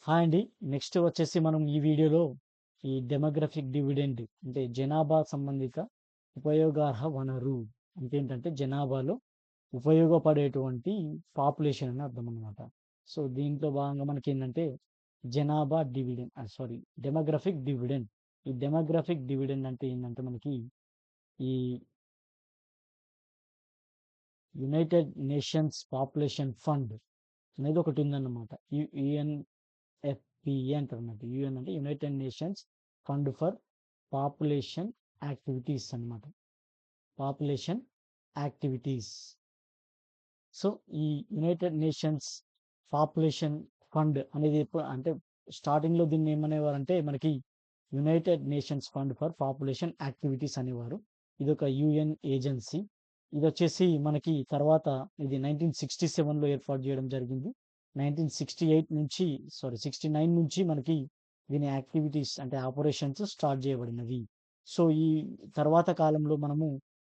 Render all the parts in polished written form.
Hi అండి. Next వచ్చేసి మనం ఈ వీడియోలో ఈ డెమోగ్రఫిక్ డివిడెండ్ అంటే జనాభా సంబంధిత ఉపయోగార్హ వనరు అంటే ఏంటంటే జనాభాలో ఉపయోగపడేటువంటి పాపులేషన్ అని అర్థం అనమాట. సో దీంట్లో భాగంగా మనకి ఏంటంటే జనాభా డివిడెండ్ సారీ డెమోగ్రఫిక్ డివిడెండ్. ఈ డెమోగ్రఫిక్ డివిడెండ్ అంటే ఏంటంటే మనకి ఈ యునైటెడ్ నేషన్స్ పాపులేషన్ ఫండ్ అనేది ఒకటి ఉందన్నమాట. యుఎన్ఎఫ్పిఏ అంటారు అన్నమాట. యుఎన్ అంటే United Nations Fund for Population Activities అన్నమాట. Population activities. సో ఈ యునైటెడ్ నేషన్స్ పాపులేషన్ ఫండ్ అనేది అంటే స్టార్టింగ్ లో దీన్ని ఏమనేవారంటే మనకి United Nations Fund for Population Activities అనేవారు. ఇది ఒక యుఎన్ ఏజెన్సీ. ఇది వచ్చేసి మనకి తర్వాత ఇది 1967లో ఏర్పాటు చేయడం జరిగింది. 1968 నుంచి 69 నుంచి మనకి దీని యాక్టివిటీస్ అంటే ఆపరేషన్స్ స్టార్ట్ చేయబడినవి. సో ఈ తర్వాత కాలంలో మనము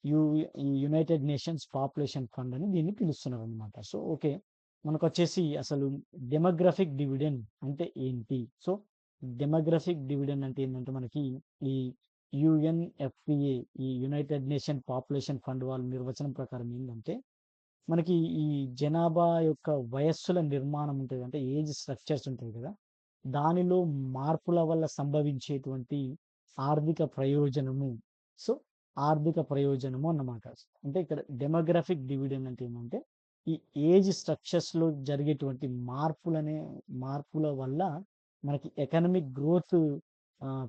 యు ఈ యునైటెడ్ నేషన్స్ పాపులేషన్ ఫండ్ అని దీన్ని పిలుస్తున్నారు అనమాట. సో ఓకే, మనకొచ్చేసి అసలు డెమోగ్రఫిక్ డివిడెండ్ అంటే ఏంటి? సో డెమోగ్రఫిక్ డివిడెండ్ అంటే ఏంటంటే మనకి ఈ యుఎన్ఎఫ్పిఏ ఈ యునైటెడ్ నేషన్ పాపులేషన్ ఫండ్ వాళ్ళ నిర్వచనం ప్రకారం ఏంటంటే మనకి ఈ జనాభా యొక్క వయస్సుల నిర్మాణం ఉంటుంది, అంటే ఏజ్ స్ట్రక్చర్స్ ఉంటాయి కదా, దానిలో మార్పుల వల్ల సంభవించేటువంటి ఆర్థిక ప్రయోజనము. సో ఆర్థిక ప్రయోజనము అన్నమాట. అంటే ఇక్కడ డెమోగ్రఫిక్ డివిడెండ్ అంటే ఏంటంటే ఈ ఏజ్ స్ట్రక్చర్స్ లో జరిగేటువంటి మార్పుల వల్ల మనకి ఎకనామిక్ గ్రోత్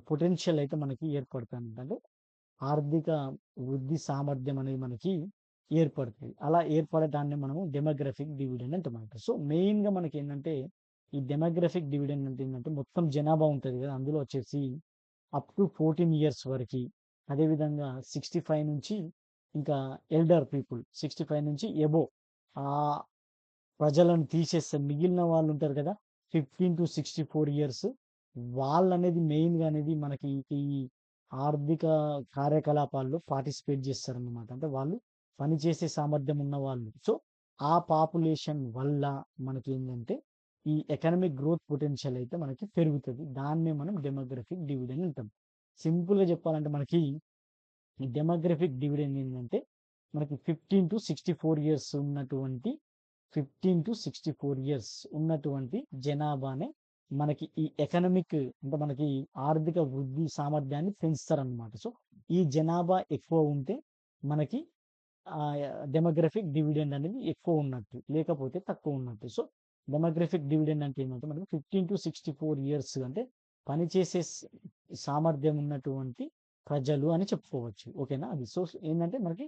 పొటెన్షియల్ అయితే మనకి ఏర్పడుతుంది. అంటే ఆర్థిక వృద్ధి సామర్థ్యం అనేది మనకి ఏర్పడుతుంది. అలా ఏర్పడటాన్ని మనము డెమోగ్రఫిక్ డివిడెండ్ అంటామన్నమాట. సో మెయిన్‌గా మనకేంటంటే ఈ డెమోగ్రఫిక్ డివిడెండ్ అంటే ఏంటంటే మొత్తం జనాభా ఉంటది కదా, అందులో వచ్చేసి అప్ టు 14 ఇయర్స్ వరకి, అదేవిధంగా 65 నుంచి ఇంకా ఎల్డర్ పీపుల్ 65 నుంచి ఎబోవ్ ఆహ్, ప్రజలను తీసేస్తే మిగిలిన వాళ్ళు ఉంటారు కదా, 15-64 ఇయర్స్ వాళ్ళనేది మెయిన్‌గా అనేది మనకి ఈ ఆర్థిక కార్యకలాపాల్లో పార్టిసిపేట్ చేస్తారన్నమాట. అంటే వాళ్ళు పనిచేసే సామర్థ్యం ఉన్న వాళ్ళు. సో ఆ పాపులేషన్ వల్ల మనకేంటంటే ఈ ఎకనామిక్ గ్రోత్ పొటెన్షియల్ అయితే మనకి పెరుగుతది. దాన్నే మనం డెమోగ్రఫిక్ డివిడెండ్ అంటాం. సింపుల్‌గా చెప్పాలంటే మనకి ఈ డెమోగ్రఫిక్ డివిడెండ్ ఏంటంటే మనకి 15-64 ఇయర్స్ ఉన్నటువంటి 15-64 ఇయర్స్ ఉన్నటువంటి జనాభానే మనకి ఈ ఎకనామిక్ అంటే మనకి ఆర్థిక వృద్ధి సామర్థ్యాన్ని పెంచుతారనమాట. సో ఈ జనాభా ఎక్కువ ఉంటే మనకి డెమోగ్రఫిక్ డివిడెండ్ అనేది ఎక్కువ ఉన్నట్టు, లేకపోతే తక్కువ ఉన్నట్టు. సో డెమోగ్రఫిక్ డివిడెండ్ అంటే ఏంటంటే మనకి 15-64 ఇయర్స్ అంటే పనిచేసే సామర్థ్యం ఉన్నటువంటి ప్రజలు అని చెప్పుకోవచ్చు. ఓకేనా? అది. సో ఏంటంటే మనకి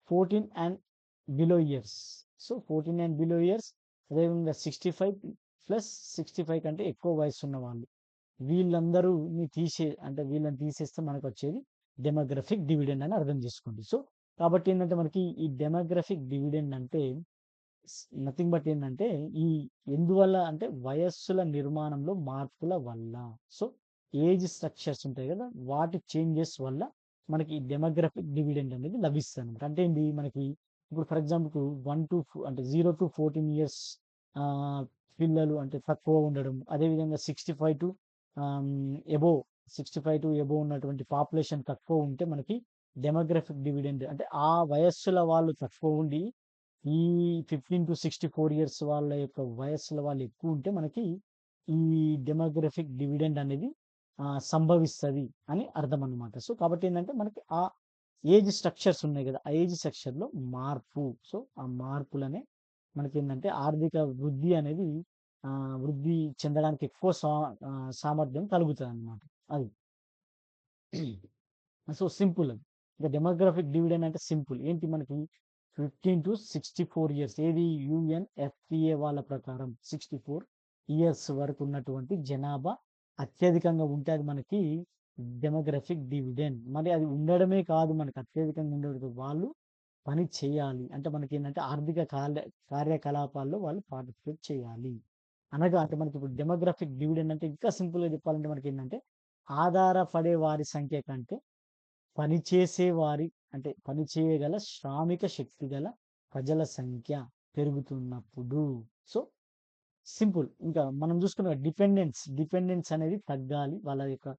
14 and below years. So 14 and below years, అదేవిధంగా 65+65 కంటే ఎక్కువ వయసున్న వాళ్ళు. వీళ్ళని తీసేస్తే మనకొచ్చేది డెమోగ్రఫిక్ డివిడెండ్ అని అర్థం చేసుకోండి. సో కాబట్టి ఏంటంటే మనకి ఈ డెమోగ్రఫిక్ డివిడెండ్ అంటే నథింగ్ బట్ ఏంటంటే ఈ ఎందువల్ల అంటే వయస్సుల నిర్మాణంలో మార్పుల వల్ల. సో ఏజ్ స్ట్రక్చర్స్ ఉంటాయి కదా, వాటి చేంజెస్ వల్ల మనకి ఈ డెమోగ్రఫిక్ డివిడెండ్ అనేది లభిస్తుంది అనమాట. అంటే ఏంటి మనకి ఇప్పుడు ఫర్ ఎగ్జాంపుల్ 0-14 ఇయర్స్ పిల్లలు అంటే తక్కువ ఉండడం, అదేవిధంగా 65 టు ఎబోవ్ ఉన్నటువంటి పాపులేషన్ తక్కువ ఉంటే మనకి డెమోగ్రఫిక్ డివిడెండ్ అంటే ఆ వయస్సుల వాళ్ళు తక్కువ ఉండి ఈ 15-64 ఇయర్స్ వాళ్ళ యొక్క వయస్సుల వాళ్ళు ఎక్కువ ఉంటే మనకి ఈ డెమోగ్రఫిక్ డివిడెండ్ అనేది సంభవిస్తది అని అర్థం అన్నమాట. సో కాబట్టి ఏంటంటే మనకి ఆ ఏజ్ స్ట్రక్చర్స్ ఉన్నాయి కదా, ఆ ఏజ్ స్ట్రక్చర్‌లో మార్పు. సో ఆ మార్పులనే మనకేందంటే ఆర్థిక వృద్ధి అనేది వృద్ధి చెందడానికి ఎక్కువ సామర్థ్యం కలుగుతదన్నమాట. అది. సో సింపుల్ అది. ఇక డెమోగ్రాఫిక్ డివిడెండ్ అంటే సింపుల్. ఏంటి మనకి 15-64 ఇయర్స్ ఏది యుఎన్ఎఫ్పిఏ వాళ్ళ ప్రకారం 64 ఇయర్స్ వరకు ఉన్నటువంటి జనాభా అత్యధికంగా ఉంటే అది మనకి డెమోగ్రఫిక్ డివిడెండ్. మరి అది ఉండడమే కాదు, మనకి అత్యధికంగా ఉండదు. వాళ్ళు పని చేయాలి. అంటే మనకేంటంటే ఆర్థిక కార్యకలాపాల్లో వాళ్ళు పార్టిసిపేట్ చేయాలి. అనగా అంటే మనకి ఇప్పుడు డెమోగ్రఫిక్ డివిడెండ్ అంటే ఇంకా సింపుల్‌గా చెప్పాలంటే మనకేంటంటే ఆధారపడే వారి సంఖ్య కంటే పనిచేసే వారి అంటే పని చేయగల శ్రామిక శక్తి గల ప్రజల సంఖ్య పెరుగుతున్నప్పుడు. So simple. ఇంకా మనం చూసుకున్న డిపెండెన్స్ అనేది తగ్గాలి. వాళ్ళ యొక్క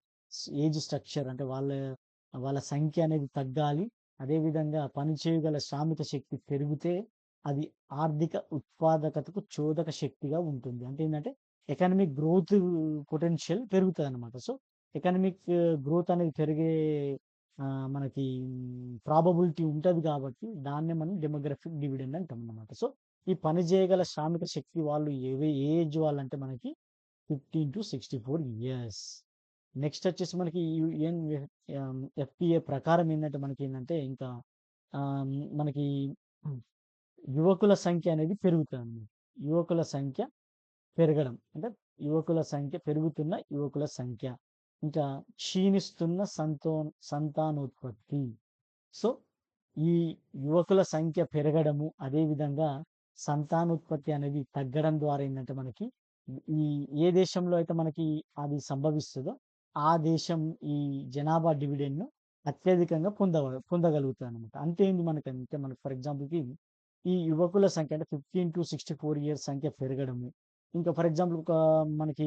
ఏజ్ స్ట్రక్చర్ అంటే వాళ్ళ సంఖ్య అనేది తగ్గాలి. అదేవిధంగా పని చేయగల శ్రామిక శక్తి పెరిగితే అది ఆర్థిక ఉత్పాదకతకు చోదక శక్తిగా ఉంటుంది. అంటే ఏందంటే ఎకనామిక్ గ్రోత్ పొటెన్షియల్ పెరుగుతదనమాట. సో, ఎకనామిక్ గ్రోత్ అనేది పెరిగే మనకి ప్రాబబిలిటీ ఉంటది కాబట్టి దాన్నే మనం డెమోగ్రఫిక్ డివిడెండ్ అంటామన్నమాట. సో, ఈ పని చేయగల శ్రామిక శక్తి వాళ్ళు ఏ ఏజ్ వాళ్ళంటే మనకి 15-64 ఇయర్స్. నెక్స్ట్ వచ్చేసి మనకి ఎఫ్‌పిఏ ప్రకారం ఏందంటే మనకేందంటే ఇంకా మనకి యువకుల సంఖ్య అనేది పెరుగుతదన్నమాట. యువకుల సంఖ్య పెరగడం. అంటే పెరుగుతున్న యువకుల సంఖ్య. ఇంకా క్షీణిస్తున్న సంతానోత్పత్తి. సో, ఈ యువకుల సంఖ్య పెరగడము, అదేవిధంగా సంతానోత్పత్తి అనేది తగ్గడం ద్వారా ఏందంటే మనకి ఈ ఏ దేశంలో అయితే మనకి అది సంభవిస్తదో, ఆ దేశం ఈ జనాభా డివిడెండ్‌ను అత్యధికంగా పొందగలుగుతదనమాట. అంటే ఏంది మనకంటే మనకు ఫర్ ఎగ్జాంపుల్‌కి ఈ యువకుల సంఖ్య అంటే 15-64 ఇయర్స్ సంఖ్య పెరగడము. ఇంకా ఫర్ ఎగ్జాంపుల్ మనకి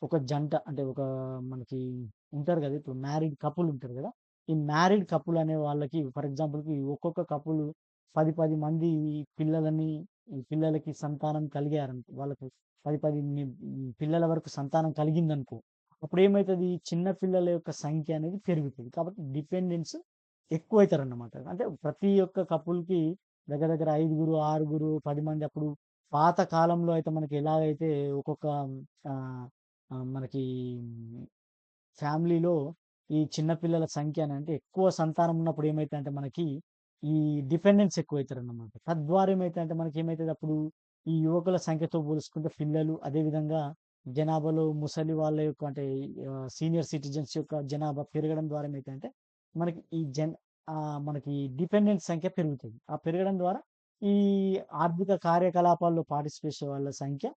ఒక జంట అంటే మనకి ఉంటారు గదా! ఇప్పుడు మ్యారీడ్ కపుల్ ఉంటారు గదా! ఈ మ్యారీడ్ కపుల్ అనే వాళ్ళకి ఫర్ ఎగ్జాంపుల్‌కి ఒక్కొక్క కపుల్ 10 మంది పిల్లలని పిల్లలకి సంతానం కలిగారనుకో వాళ్ళకి 10 పిల్లల వరకు సంతానం కలిగిందనుకో, అప్పుడేమైతది చిన్న పిల్లల యొక్క సంఖ్య అనేది పెరుగుతది. కాబట్టి డిపెండెన్స్ ఎక్కువైతారన్నమాట. అంటే ప్రతి ఒక్క కపుల్‌కి దగ్గర దగ్గర 5, 6, 10 మంది అప్పుడు పాత కాలంలో అయితే మనకి ఎలాగైతే ఒక్కొక్క ఆహ్, మనకి ఫ్యామిలీలో ఈ చిన్న పిల్లల సంఖ్య అంటే ఎక్కువ సంతానం ఉన్నప్పుడు ఏమైతదంటే మనకి ఈ డిపెండెన్స్ ఎక్కువైతారన్నమాట. తద్వారా ఏమైతదంటే మనకేమైతది అప్పుడు ఈ యువకుల సంఖ్యతో పోల్చుకుంటే పిల్లలు అదేవిధంగా జనాభాలో ముసలి వాళ్ళ యొక్క అంటే సీనియర్ సిటిజన్స్ యొక్క జనాభా పెరగడం ద్వారా ఏమైతదంటే మనకి మనకి డిపెండెంట్ సంఖ్య పెరుగుతది. ఆ పెరగడం ద్వారా ఈ ఆర్థిక కార్యకలాపాల్లో పార్టిసిపేట్ చేసే వాళ్ళ సంఖ్య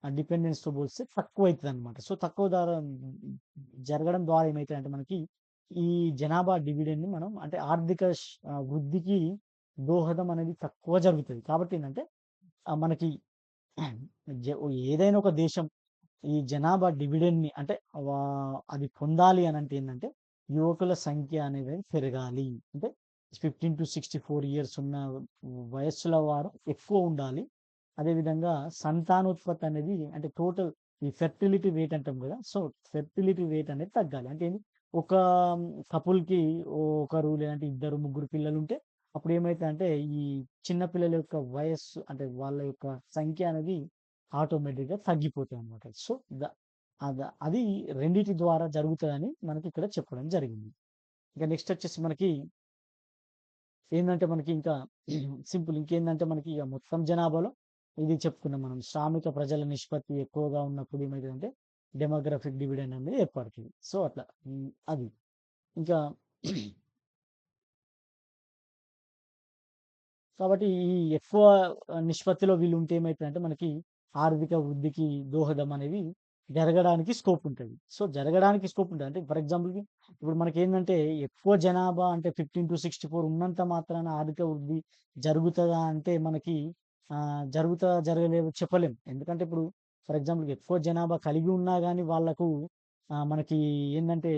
డిపెండెన్స్‌తో పోలిస్తే తక్కువైతదనమాట. సో, తక్కువ జరగడం ద్వారా ఏమైతదంటే మనకి ఈ జనాభా డివిడెండ్‌ని మనం అంటే వృద్ధికి దోహదం అనేది తక్కువ జరుగుతది. కాబట్టి ఏందంటే మనకి జ ఏదైనా ఒక దేశం ఈ జనాభా డివిడెండ్‌ని అంటే వా అది పొందాలి అనంటే ఏందంటే యువకుల సంఖ్య అనేది పెరగాలి. అంటే 15-64 ఇయర్స్ ఉన్న వయస్సుల వారు ఎక్కువ ఉండాలి. అదేవిధంగా సంతానోత్పత్తి అనేది అంటే టోటల్ ఈ ఫెర్టిలిటీ రేట్ అంటాం గదా! సో, ఫెర్టిలిటీ రేట్ అనేది తగ్గాలి. అంటే ఏంది ఒక కపుల్‌కి ఒకరు లేదంటే ఇద్దరు, ముగ్గురు పిల్లలుంటే అప్పుడేమైతదంటే ఈ చిన్న పిల్లల యొక్క వయస్సు అంటే వాళ్ళ యొక్క సంఖ్య అనేది ఆటోమేటిక్‌గా తగ్గిపోతాయన్నమాట. సో, ద అది రెండిటి ద్వారా జరుగుతదని మనకిక్కడ చెప్పడం జరిగింది. ఇక నెక్స్ట్ వచ్చేసి మనకి ఏందంటే మనకి ఇంకా సింపుల్ ఇంకేందంటే మనకి ఇగ మొత్తం జనాభాలో ఇది చెప్పుకున్నాం మనం. శ్రామిక ప్రజల నిష్పత్తి ఎక్కువగా ఉన్నప్పుడు ఏమైతదంటే డెమోగ్రాఫిక్ డివిడెండ్ అనేది ఏర్పడుతది. సో, అట్లా అది. ఇంకా కాబట్టి ఈ ఎక్కువ నిష్పత్తిలో వీళ్ళుంటే ఏమైతదంటే మనకి ఆర్థిక వృద్ధికి దోహదం అనేది జరగడానికి స్కోప్ ఉంటది. సో, జరగడానికి స్కోప్ ఉంటది. అంటే ఫర్ ఎగ్జాంపుల్‌కి ఇప్పుడు మనకేందంటే ఎక్కువ జనాభా అంటే 15-64 ఉన్నంత మాత్రాన ఆర్థిక వృద్ధి జరుగుతదా అంటే మనకి జరగలేదో చెప్పలేం. ఎందుకంటే ఇప్పుడు ఫర్ ఎగ్జాంపుల్‌కి ఎక్కువ జనాభా కలిగి ఉన్నా గాని వాళ్ళకు మనకి ఏందంటే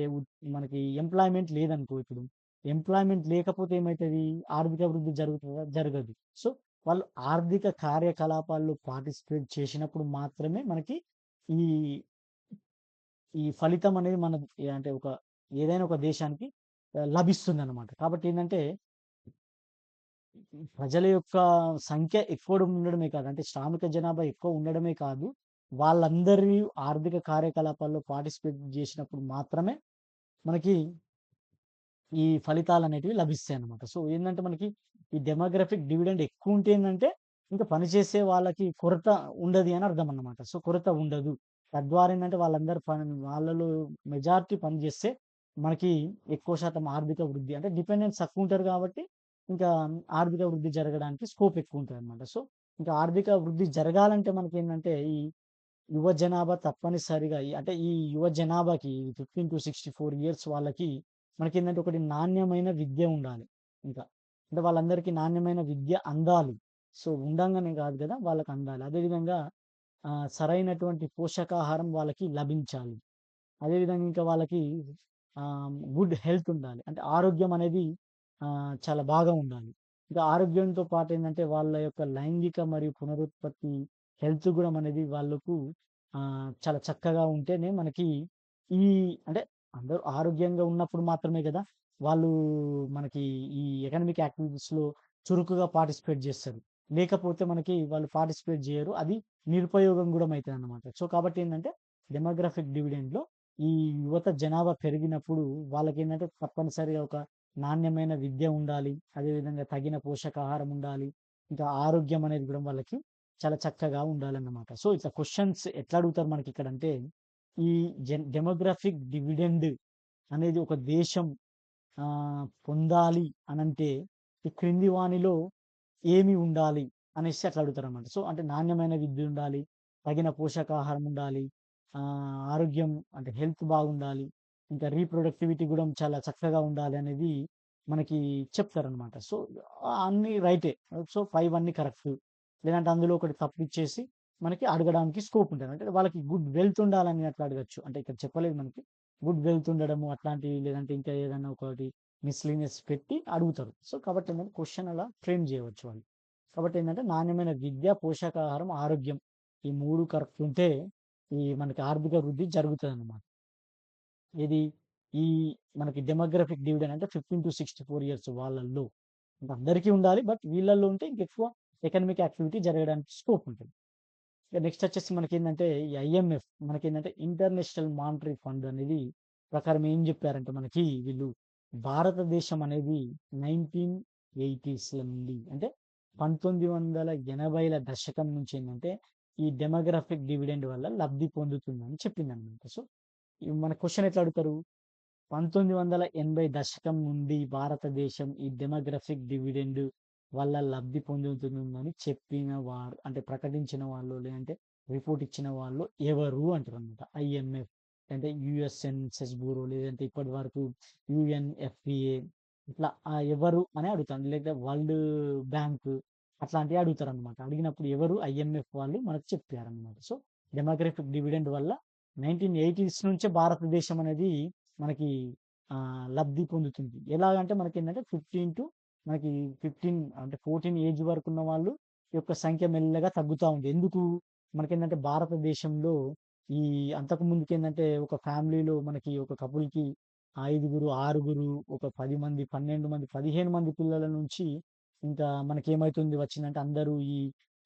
మనకి ఎంప్లాయ్‌మెంట్ లేదనుకో ఇప్పుడు. ఎంప్లాయ్‌మెంట్ లేకపోతే ఏమైతది? ఆర్థిక వృద్ధి జరుగుతదా? జరగదు. సో, వాళ్ళు ఆర్థిక కార్యకలాపాల్లో పార్టిసిపేట్ చేసినప్పుడు మాత్రమే మనకి ఈ, ఈ ఫలితం అనేది అంటే ఏదైనా ఒక దేశానికి లభిస్తుందనమాట. కాబట్టి ఏందంటే ప్రజల యొక్క సంఖ్య ఎక్కువ ఉండడమే కాదు. అంటే శ్రామిక జనాభా ఎక్కువ ఉండడమే కాదు. వాళ్ళందరి ఆర్థిక కార్యకలాపాల్లో పార్టిసిపేట్ జేసినప్పుడు మాత్రమే మనకి ఈ ఫలితాలనేటివి లభిస్తాయన్నమాట. సో, ఏందంటే మనకి ఈ డెమోగ్రాఫిక్ డివిడెండ్ ఎక్కువుంటే ఏందంటే, ఇంకా పనిచేసే వాళ్ళకి కొరత ఉండది అని అర్థం అన్నమాట. సో, కొరత ఉండదు. తద్వారా ఏందంటే వాళ్ళలో మెజారిటీ పని జేస్తే మనకి ఎక్కువ శాతం ఆర్థిక వృద్ధి అంటే డిపెండెంట్స్ తక్కువుంటారు గాబట్టి, ఇంకా ఆర్థిక వృద్ధి జరగడానికి స్కోప్ ఎక్కువుంటదన్నమాట. సో, ఇంకా ఆర్థిక వృద్ధి జరగాలంటే మనకేందంటే యువ జనాభా తప్పనిసరిగా అంటే ఈ యువ జనాభాకి 15-64 ఇయర్స్ వాళ్ళకి మనకేందంటే ఒకటి నాణ్యమైన విద్య ఉండాలి ఇంకా. అంటే వాళ్ళందరికీ నాణ్యమైన విద్య అందాలి. సో, ఉండంగానే కాదు కదా! వాళ్ళకి అందాలి. అదేవిధంగా సరైనటువంటి పోషకాహారం వాళ్ళకి లభించాలి. అదేవిధంగా ఇంకా వాళ్ళకి గుడ్ హెల్త్ ఉండాలి. అంటే ఆరోగ్యం అనేది చాలా బాగా ఉండాలి. ఇంకా ఆరోగ్యంతో పాటేందంటే వాళ్ళ యొక్క లైంగిక మరియు పునరుత్పత్తి హెల్త్ గూడా అనేది వాళ్ళకు చాలా చక్కగా ఉంటేనే మనకి ఈ అంటే అందరూ ఆరోగ్యంగా ఉన్నప్పుడు మాత్రమే గదా! వాళ్ళు మనకి ఈ ఎకనామిక్ యాక్టివిటీస్‌లో చురుకుగా పార్టిసిపేట్ జేస్తారు. లేకపోతే మనకి వాళ్ళు పార్టిసిపేట్ జేయరు. అది నిరుపయోగం గూడా అయితదనమాట. సో, కాబట్టి ఏందంటే డెమోగ్రాఫిక్ డివిడెండ్‌లో ఈ యువత జనాభా పెరిగినప్పుడు వాళ్ళకేందంటే తప్పనిసరిగా ఒక నాణ్యమైన విద్య ఉండాలి. అదేవిధంగా తగిన పోషకాహారం ఉండాలి. ఇంకా ఆరోగ్యం అనేది గూడా వాళ్ళకి చాలా చక్కగా ఉండాలన్నమాట. సో, ఇట్లా క్వెషన్స్ ఎట్లా అడుగుతారు మనకిక్కడంటే, ఈ డెమోగ్రాఫిక్ డివిడెండ్ అనేది ఒక దేశం పొందాలి అనంటే ఈ క్రింది వానిలో ఏమి ఉండాలి అనేసి అట్లా అడుగుతారన్నమాట. సో, అంటే నాణ్యమైన విద్య ఉండాలి, తగిన పోషకాహారం ఉండాలి, ఆరోగ్యం అంటే హెల్త్ బాగుండాలి, ఇంకా రీప్రొడక్టివిటీ గూడా చాలా చక్కగా ఉండాలి అనేది మనకి చెప్తారనమాట. సో, అన్నీ రైటే. సో, 5 అన్నీ కరెక్టు. లేదంటే అందులో ఒకటి తప్పిచ్చేసి మనకి అడగడానికి స్కోప్ ఉంటది. అంటే వాళ్ళకి గుడ్ వెల్త్ ఉండాలని అట్లా అడగొచ్చు. అంటే ఇక్కడ చెప్పలేదు మనకి. గుడ్ వెల్త్ ఉండడము అట్లాంటివి లేదంటే ఇంకా ఏదన్నా ఒకటి మిస్‌లీనియస్ పెట్టి అడుగుతారు. సో, కాబట్టి ఏంటంటే క్వెషన్ అలా ఫ్రేమ్ జేయవచ్చు వాళ్ళు. కాబట్టి ఏంటంటే నాణ్యమైన విద్య, పోషకాహారం, ఆరోగ్యం ఈ 3 కరెక్ట్ ఉంటే ఈ మనకి ఆర్థిక వృద్ధి జరుగుతదనమాట. ఇది ఈ మనకి డెమోగ్రాఫిక్ డివిడెండ్ అంటే 15-64 ఇయర్స్ వాళ్ళల్లో. అంటే అందరికీ ఉండాలి. బట్ వీళ్ళల్లో ఉంటే ఇంకెక్కువ ఎకనామిక్ యాక్టివిటీ జరగడానికి స్కోప్ ఉంటది. ఇక నెక్స్ట్ వచ్చేసి మనకేందంటే ఈ ఐఎంఎఫ్ మనకేందంటే ఇంటర్నేషనల్ మానిటరీ ఫండ్ అనేది ప్రకారం ఏం చెప్పారంటే మనకి వీళ్ళు భారతదేశం అనేది 1980స్‌ల నుండి అంటే 1980ల దశకం నుంచి ఏందంటే ఈ డెమోగ్రాఫిక్ డివిడెండ్ వల్ల లబ్ధి పొందుతుందని చెప్పిందన్నమాట. సో, మన క్వెషన్ ఎట్లా అడుగుతారు? 1980 దశకం నుండి భారతదేశం ఈ డెమోగ్రాఫిక్ డివిడెండ్ వల్ల లబ్ధి పొందుతుందని చెప్పిన వారు అంటే ప్రకటించిన వాళ్ళు లేదంటే రిపోర్ట్ ఇచ్చిన వాళ్ళు ఎవరు అంటారనమాట. ఐఎంఎఫ్ అంటే యుఎస్ సెన్సస్ బ్యూరో లేదంటే ఇప్పటి వరకు యుఎన్ఎఫ్పిఏ ఇట్లా ఎవరు అని అడుగుతాను. లేకపోతే వరల్డ్ బ్యాంక్ అట్లాంటివి అడుగుతారనమాట. అడిగినప్పుడు ఎవరు ఐఎంఎఫ్ వాళ్ళు మనకు చెప్పారనమాట. సో, డెమోగ్రాఫిక్ డివిడెండ్ వల్ల 1980స్ నుంచే భారతదేశం అనేది మనకి లబ్ధి పొందుతుంది. ఎలాగంటే మనకేంటంటే 15 అంటే 14 ఏజ్ వరకున్న వాళ్ళు యొక్క సంఖ్య మెల్లగా తగ్గుతా ఉంది. ఎందుకు? మనకేందంటే భారతదేశంలో ఈ అంతకు ముందుకేందంటే ఒక ఫ్యామిలీలో మనకి ఒక కపుల్‌కి 5గురు, 6గురు, ఒక 10 మంది, 12 మంది, 15 మంది పిల్లల నుంచి ఇంకా మనకేమైతుంది వచ్చిందంటే అందరూ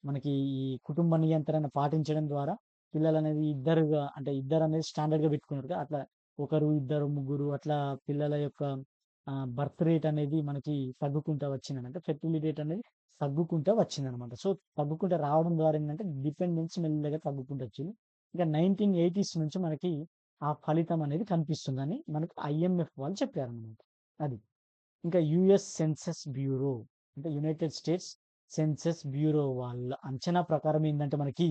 మనకి ఈ కుటుంబ నియంత్రణ పాటించడం ద్వారా పిల్లలనేది ఇద్దరుగా అంటే ఇద్దరనేది స్టాండర్డ్‌గా పెట్టుకున్నారుగా. అట్లా ఒకరు, ఇద్దరు, ముగ్గురు అట్లా పిల్లల యొక్క బర్త్ రేట్ అనేది మనకి తగ్గుకుంటా వచ్చిందనమాట. అంటే ఫెర్టిలిటీ రేట్ అనేది తగ్గుకుంటా వచ్చిందనమాట. సో, తగ్గుకుంటా రావడం ద్వారా ఏందంటే డిపెండెన్స్ మెల్లగా తగ్గుకుంటూ వచ్చింది. ఇక 1980స్ నుంచి మనకి ఆ ఫలితం అనేది కనిపిస్తుందని మనకు ఐఎంఎఫ్ వాళ్ళు చెప్పారనమాట. అది. ఇంకా యూఎస్ సెన్సస్ బ్యూరో అంటే యునైటెడ్ స్టేట్స్ సెన్సస్ బ్యూరో వాళ్ళ అంచనా ప్రకారం ఏందంటే మనకి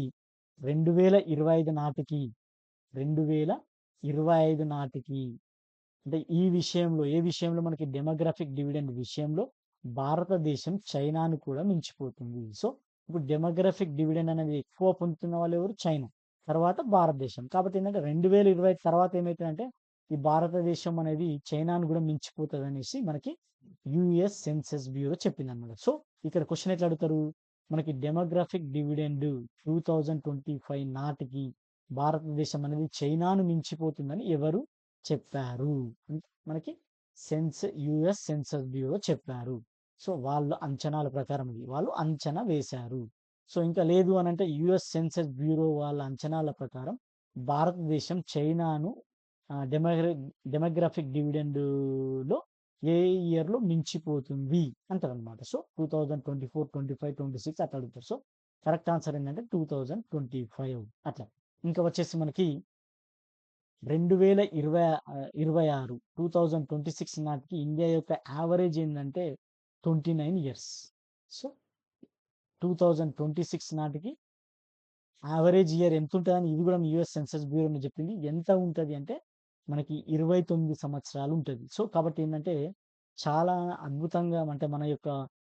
2025 నాటికి 2025 నాటికి అంటే ఈ విషయంలో ఏ విషయంలో మనకి డెమోగ్రాఫిక్ డివిడెండ్ విషయంలో భారతదేశం చైనాను కూడా మించిపోతుంది. సో, ఇప్పుడు డెమోగ్రాఫిక్ డివిడెండ్ అనేది ఎక్కువ పొందుతున్న వాళ్ళు ఎవరు? చైనా. తర్వాత భారతదేశం. కాబట్టి ఏంటంటే 2025 తర్వాత ఏమైతదంటే ఈ భారతదేశం అనేది చైనాను కూడా మించిపోతదనేసి మనకి యూఎస్ సెన్సస్ బ్యూరో చెప్పిందన్నమాట. సో, ఇక్కడ క్వెషన్ ఎట్లా అడుగుతారు? మనకి డెమోగ్రాఫిక్ డివిడెండ్ 2025 నాటికి భారతదేశం అనేది చైనాను మించిపోతుందని ఎవరు చెప్పారు? అంటే మనకి యూఎస్ సెన్సస్ బ్యూరో చెప్పారు. సో, వాళ్ళ అంచనాల ప్రకారం ఇది. వాళ్ళు అంచనా వేశారు. సో, ఇంకా లేదు అనంటే యూఎస్ సెన్సస్ బ్యూరో వాళ్ళ అంచనాల ప్రకారం భారతదేశం చైనాను డెమోగ్రాఫిక్ డివిడెండ్‌లో ఏ ఇయర్‌లో మించిపోతుంది అంటారనమాట. సో, 2024, 25, 26 అట్లా అడుగుతారు. సో, కరెక్ట్ ఆన్సర్ ఏంటంటే 2025 అట్లా. ఇంకా వచ్చేసి మనకి 26 2026 నాటికి ఇండియా యొక్క యావరేజ్ ఏందంటే 29 ఇయర్స్. సో, 2026 నాటికి యావరేజ్ ఇయర్ ఎంతుంటదని ఇది గూడా యూఎస్ సెన్సస్ బ్యూరోనే జెప్పింది. ఎంత ఉంటది అంటే మనకి 29 సంవత్సరాలు ఉంటది. సో, కాబట్టి ఏందంటే చాలా అద్భుతంగా అంటే మన యొక్క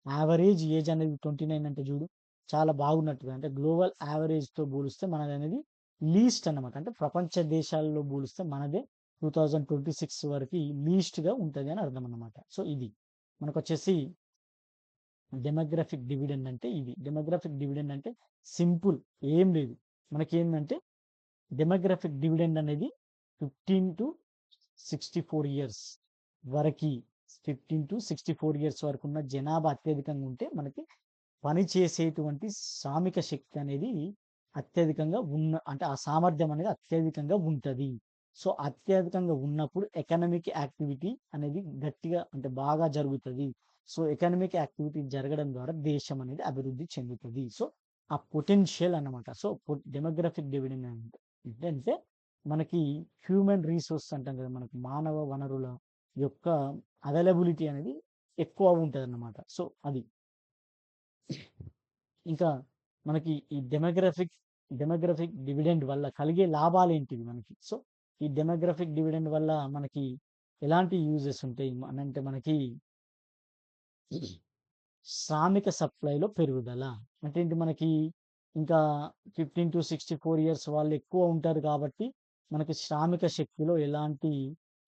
యావరేజ్ ఏజ్ అనేది 29 అంటే జూడు చాలా బాగున్నట్టుగా అంటే గ్లోబల్ యావరేజ్‌తో పోలిస్తే మనదనేది లీస్ట్ అన్నమాట. అంటే ప్రపంచ దేశాల్లో పోలిస్తే మనదే 2026 వరకి లీస్ట్‌గా ఉంటది అని అర్థం అన్నమాట. సో, ఇది. మనకొచ్చేసి డెమోగ్రాఫిక్ డివిడెండ్ అంటే ఇది. డెమోగ్రాఫిక్ డివిడెండ్ అంటే సింపుల్ ఏం లేదు. మనకేందంటే డెమోగ్రాఫిక్ డివిడెండ్ అనేది 15-64 ఇయర్స్ వరకి 15-64 ఇయర్స్ వరకున్న జనాభా అత్యధికంగా ఉంటే మనకి పని చేసేటువంటి శ్రామిక శక్తి అనేది అత్యధికంగా అంటే ఆ సామర్థ్యం అనేది అత్యధికంగా ఉంటది. సో, అత్యధికంగా ఉన్నప్పుడు ఎకనామిక్ యాక్టివిటీ అనేది గట్టిగా అంటే బాగా జరుగుతది. సో, ఎకనామిక్ యాక్టివిటీ జరగడం ద్వారా దేశం అనేది అభివృద్ధి చెందుతది. సో, ఆ పొటెన్షియల్ అన్నమాట. సో, డెమోగ్రాఫిక్ డివిడెండ్ ఏంటంటే మనకి హ్యూమన్ రిసోర్స్ అంటాం కదా! మనకి మానవ వనరుల యొక్క అవైలబిలిటీ అనేది ఎక్కువ ఉంటదన్నమాట. సో, అది. ఇంకా మనకి ఈ డెమోగ్రాఫిక్ డివిడెండ్ వల్ల కలిగే లాభాలేంటివి మనకి? సో, ఈ డెమోగ్రాఫిక్ డివిడెండ్ వల్ల మనకి ఎలాంటి యూజెస్ ఉంటాయి? అనంటే మనకి శ్రామిక సప్లైలో పెరుగుదల. అంటే ఏంటి మనకి ఇంకా 15-64 ఇయర్స్ వాళ్ళు ఎక్కువ ఉంటారు కాబట్టి, మనకి శ్రామిక శక్తిలో ఎలాంటి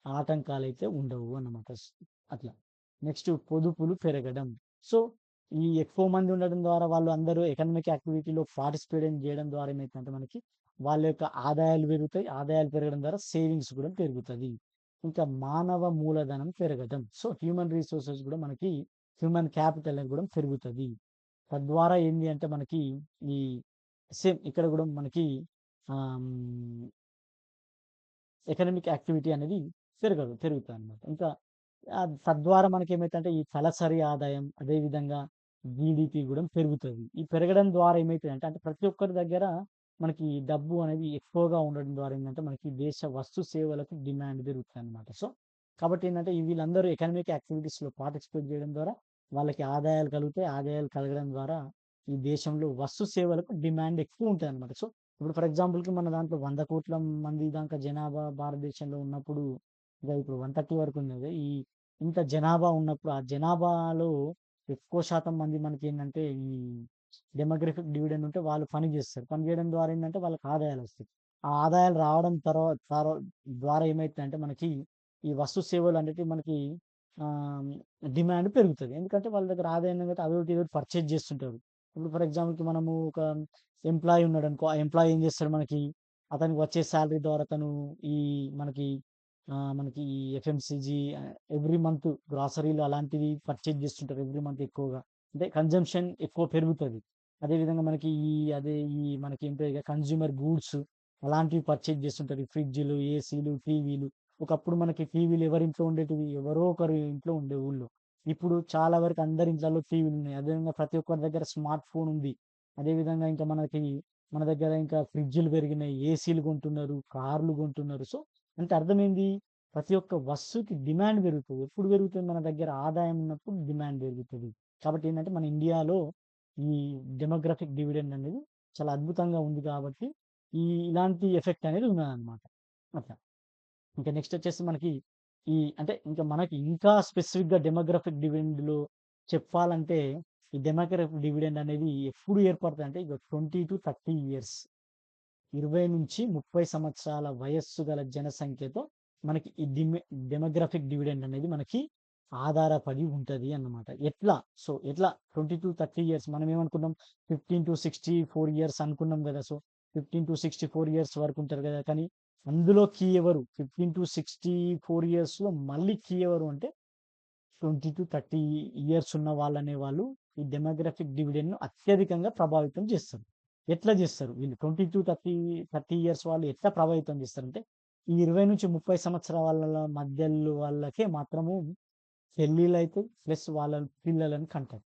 ఆటంకాలైతే ఉండవు అన్నమాట. అట్లా. నెక్స్ట్ పొదుపులు పెరగడం. సో, ఈ ఎక్కువ మంది ఉండడం ద్వారా వాళ్ళు అందరూ ఎకనామిక్ యాక్టివిటీలో పార్టిసిపేట్ చేయడం ద్వారా ఏమైతుందంటే మనకి వాళ్ళ యొక్క ఆదాయాలు పెరుగుతాయి. ఆదాయాలు పెరగడం ద్వారా సేవింగ్స్ కూడా పెరుగుతది. ఇంకా మానవ మూలధనం పెరగడం. సో, హ్యూమన్ రిసోర్సెస్ కూడా మనకి హ్యూమన్ క్యాపిటల్ అనేది కూడా పెరుగుతది. తద్వారా ఏంది అంటే మనకి ఈ సేమ్ ఇక్కడ కూడా మనకి ఆహ్, హ్మ్, ఎకనామిక్ యాక్టివిటీ అనేది పెరుగుతదనమాట. ఇంకా తద్వారా మనకేమైతదంటే ఈ తలసరి ఆదాయం, అదేవిధంగా జీడీపీ గూడా పెరుగుతది. ఈ పెరగడం ద్వారా ఏమైతదంటే అంటే ప్రతి ఒక్కరి దగ్గర మనకి డబ్బు అనేది ఎక్కువగా ఉండడం ద్వారా ఏందంటే మనకి దేశ వస్తు సేవలకు డిమాండ్ పెరుగుతదనమాట. సో, కాబట్టి ఏందంటే వీళ్ళందరూ ఎకనామిక్ యాక్టివిటీస్‌లో పార్టిసిపేట్ చేయడం ద్వారా వాళ్ళకి ఆదాయాలు కలుగుతాయి. ఆదాయాలు కలగడం ద్వారా ఈ దేశంలో వస్తు సేవలకు డిమాండ్ ఎక్కువుంటదనమాట. సో, ఇప్పుడు ఫర్ ఎగ్జాంపుల్‌కి మన దాంట్లో 100,00,00,000 మంది దాకా జనాభా భారతదేశంలో ఉన్నప్పుడు ఇక ఇప్పుడు 130 వరకు ఉన్నది. ఇంత జనాభా ఉన్నప్పుడు ఆ జనాభాలో ఎక్కువ శాతం మంది మనకేందంటే ఈ డెమోగ్రాఫిక్ డివిడెండ్ ఉంటే వాళ్ళు పని జేస్తారు. పని జేయడం ద్వారా ఏందంటే వాళ్ళకి ఆదాయాలొస్తాయి. ఆ ఆదాయాలు రావడం ద్వారా ఏమైద్దంటే మనకి ఈ వస్తు సేవలు అనేటివి మనకి ఆహ్, డిమాండ్ పెరుగుతది. ఎందుకంటే వాళ్ళ దగ్గర ఆదాయం ఉంది కాబట్టి అదోటి ఇదోటి పర్చేజ్ జేస్తుంటారు. ఇప్పుడు ఫర్ ఎగ్జాంపుల్‌కి మనము ఒక ఎంప్లాయీ ఉన్నాడనుకో, ఆ ఎంప్లాయీ ఏం జేస్తాడు మనకి అతనికి వచ్చే సాలరీ ద్వారా తను ఈ మనకి మనకి ఈ ఎఫ్ఎంసీజీ ఎవ్రీ మంత్ గ్రాసరీలు అలాంటివి పర్చేజ్ చేస్తుంటారు ఎవ్రీ మంత్ ఎక్కువగా. అంటే కన్జంప్షన్ ఎక్కువ పెరుగుతది. అదేవిధంగా మనకి మనకి ఏంటో కన్స్యూమర్ గూడ్స్ అలాంటివి పర్చేజ్ చేస్తుంటారు. ఈ ఫ్రిడ్జ్‌లు, ఏసీలు, టీవీలు. ఒకప్పుడు మనకి టీవీలు ఎవరి ఇంట్లో ఉండేటివి? ఎవరో ఒకరి ఇంట్లో ఉండే ఊళ్ళో. ఇప్పుడు చాలా వరకు అందరి ఇంట్లలో టీవీలున్నాయి. అదేవిధంగా ప్రతి ఒక్కరి దగ్గర స్మార్ట్ ఫోన్ ఉంది. అదేవిధంగా ఇంకా మన దగ్గర ఇంకా ఫ్రిడ్జ్‌లు పెరిగినాయి. ఏసీలు కొంటున్నారు. కార్లు కొంటున్నారు. సో, అంటే అర్థమేంది? ప్రతి ఒక్క వస్తువుకి డిమాండ్ పెరుగుతది. ఎప్పుడు పెరుగుతది? మన దగ్గర ఆదాయం ఉన్నప్పుడు డిమాండ్ పెరుగుతది. కాబట్టి ఏందంటే మన ఇండియాలో ఈ డెమోగ్రాఫిక్ డివిడెండ్ అనేది చాలా అద్భుతంగా ఉంది కాబట్టి ఇలాంటి ఎఫెక్ట్ అనేది ఉన్నదన్నమాట. అట్లా. ఇంకా నెక్స్ట్ వచ్చేసి మనకి అంటే ఇంకా మనకి ఇంకా స్పెసిఫిక్‌గా డెమోగ్రాఫిక్ డివిడెండ్‌లో చెప్పాలంటే ఈ డెమోగ్రాఫిక్ డివిడెండ్ అనేది ఎప్పుడు ఏర్పడతదంటే ఇగో 20-30 ఇయర్స్ 20-30 సంవత్సరాల వయస్సు గల జనసంఖ్యతో మనకి ఈ డెమోగ్రాఫిక్ డివిడెండ్ అనేది మనకి ఆధారపడి ఉంటది అన్నమాట. ఎట్లా? సో, ఎట్లా 20-30 ఇయర్స్ మనం ఏమనుకున్నాం 15-64 ఇయర్స్ అనుకున్నాం గదా! సో, 15-64 ఇయర్స్ వరకు ఉంటారు గదా! కానీ అందులో కీ ఎవరు? 15-64 ఇయర్స్‌లో మళ్ళీ కీ ఎవరు అంటే 20-30 ఇయర్స్ ఉన్న వాళ్ళనేవాళ్ళు ఈ డెమోగ్రాఫిక్ డివిడెండ్‌ను అత్యధికంగా ప్రభావితం చేస్తారు. ఎట్లా చేస్తారు? వీళ్ళు 20-30 ఇయర్స్ వాళ్ళు ఎట్లా ప్రభావితం చేస్తారంటే, ఈ 20-30 సంవత్సరాల వాళ్ళ మధ్యలో వాళ్ళకే మాత్రము పెళ్ళిళ్ళైతాయి. ప్లస్ వాళ్ళ పిల్లలను కంటారు.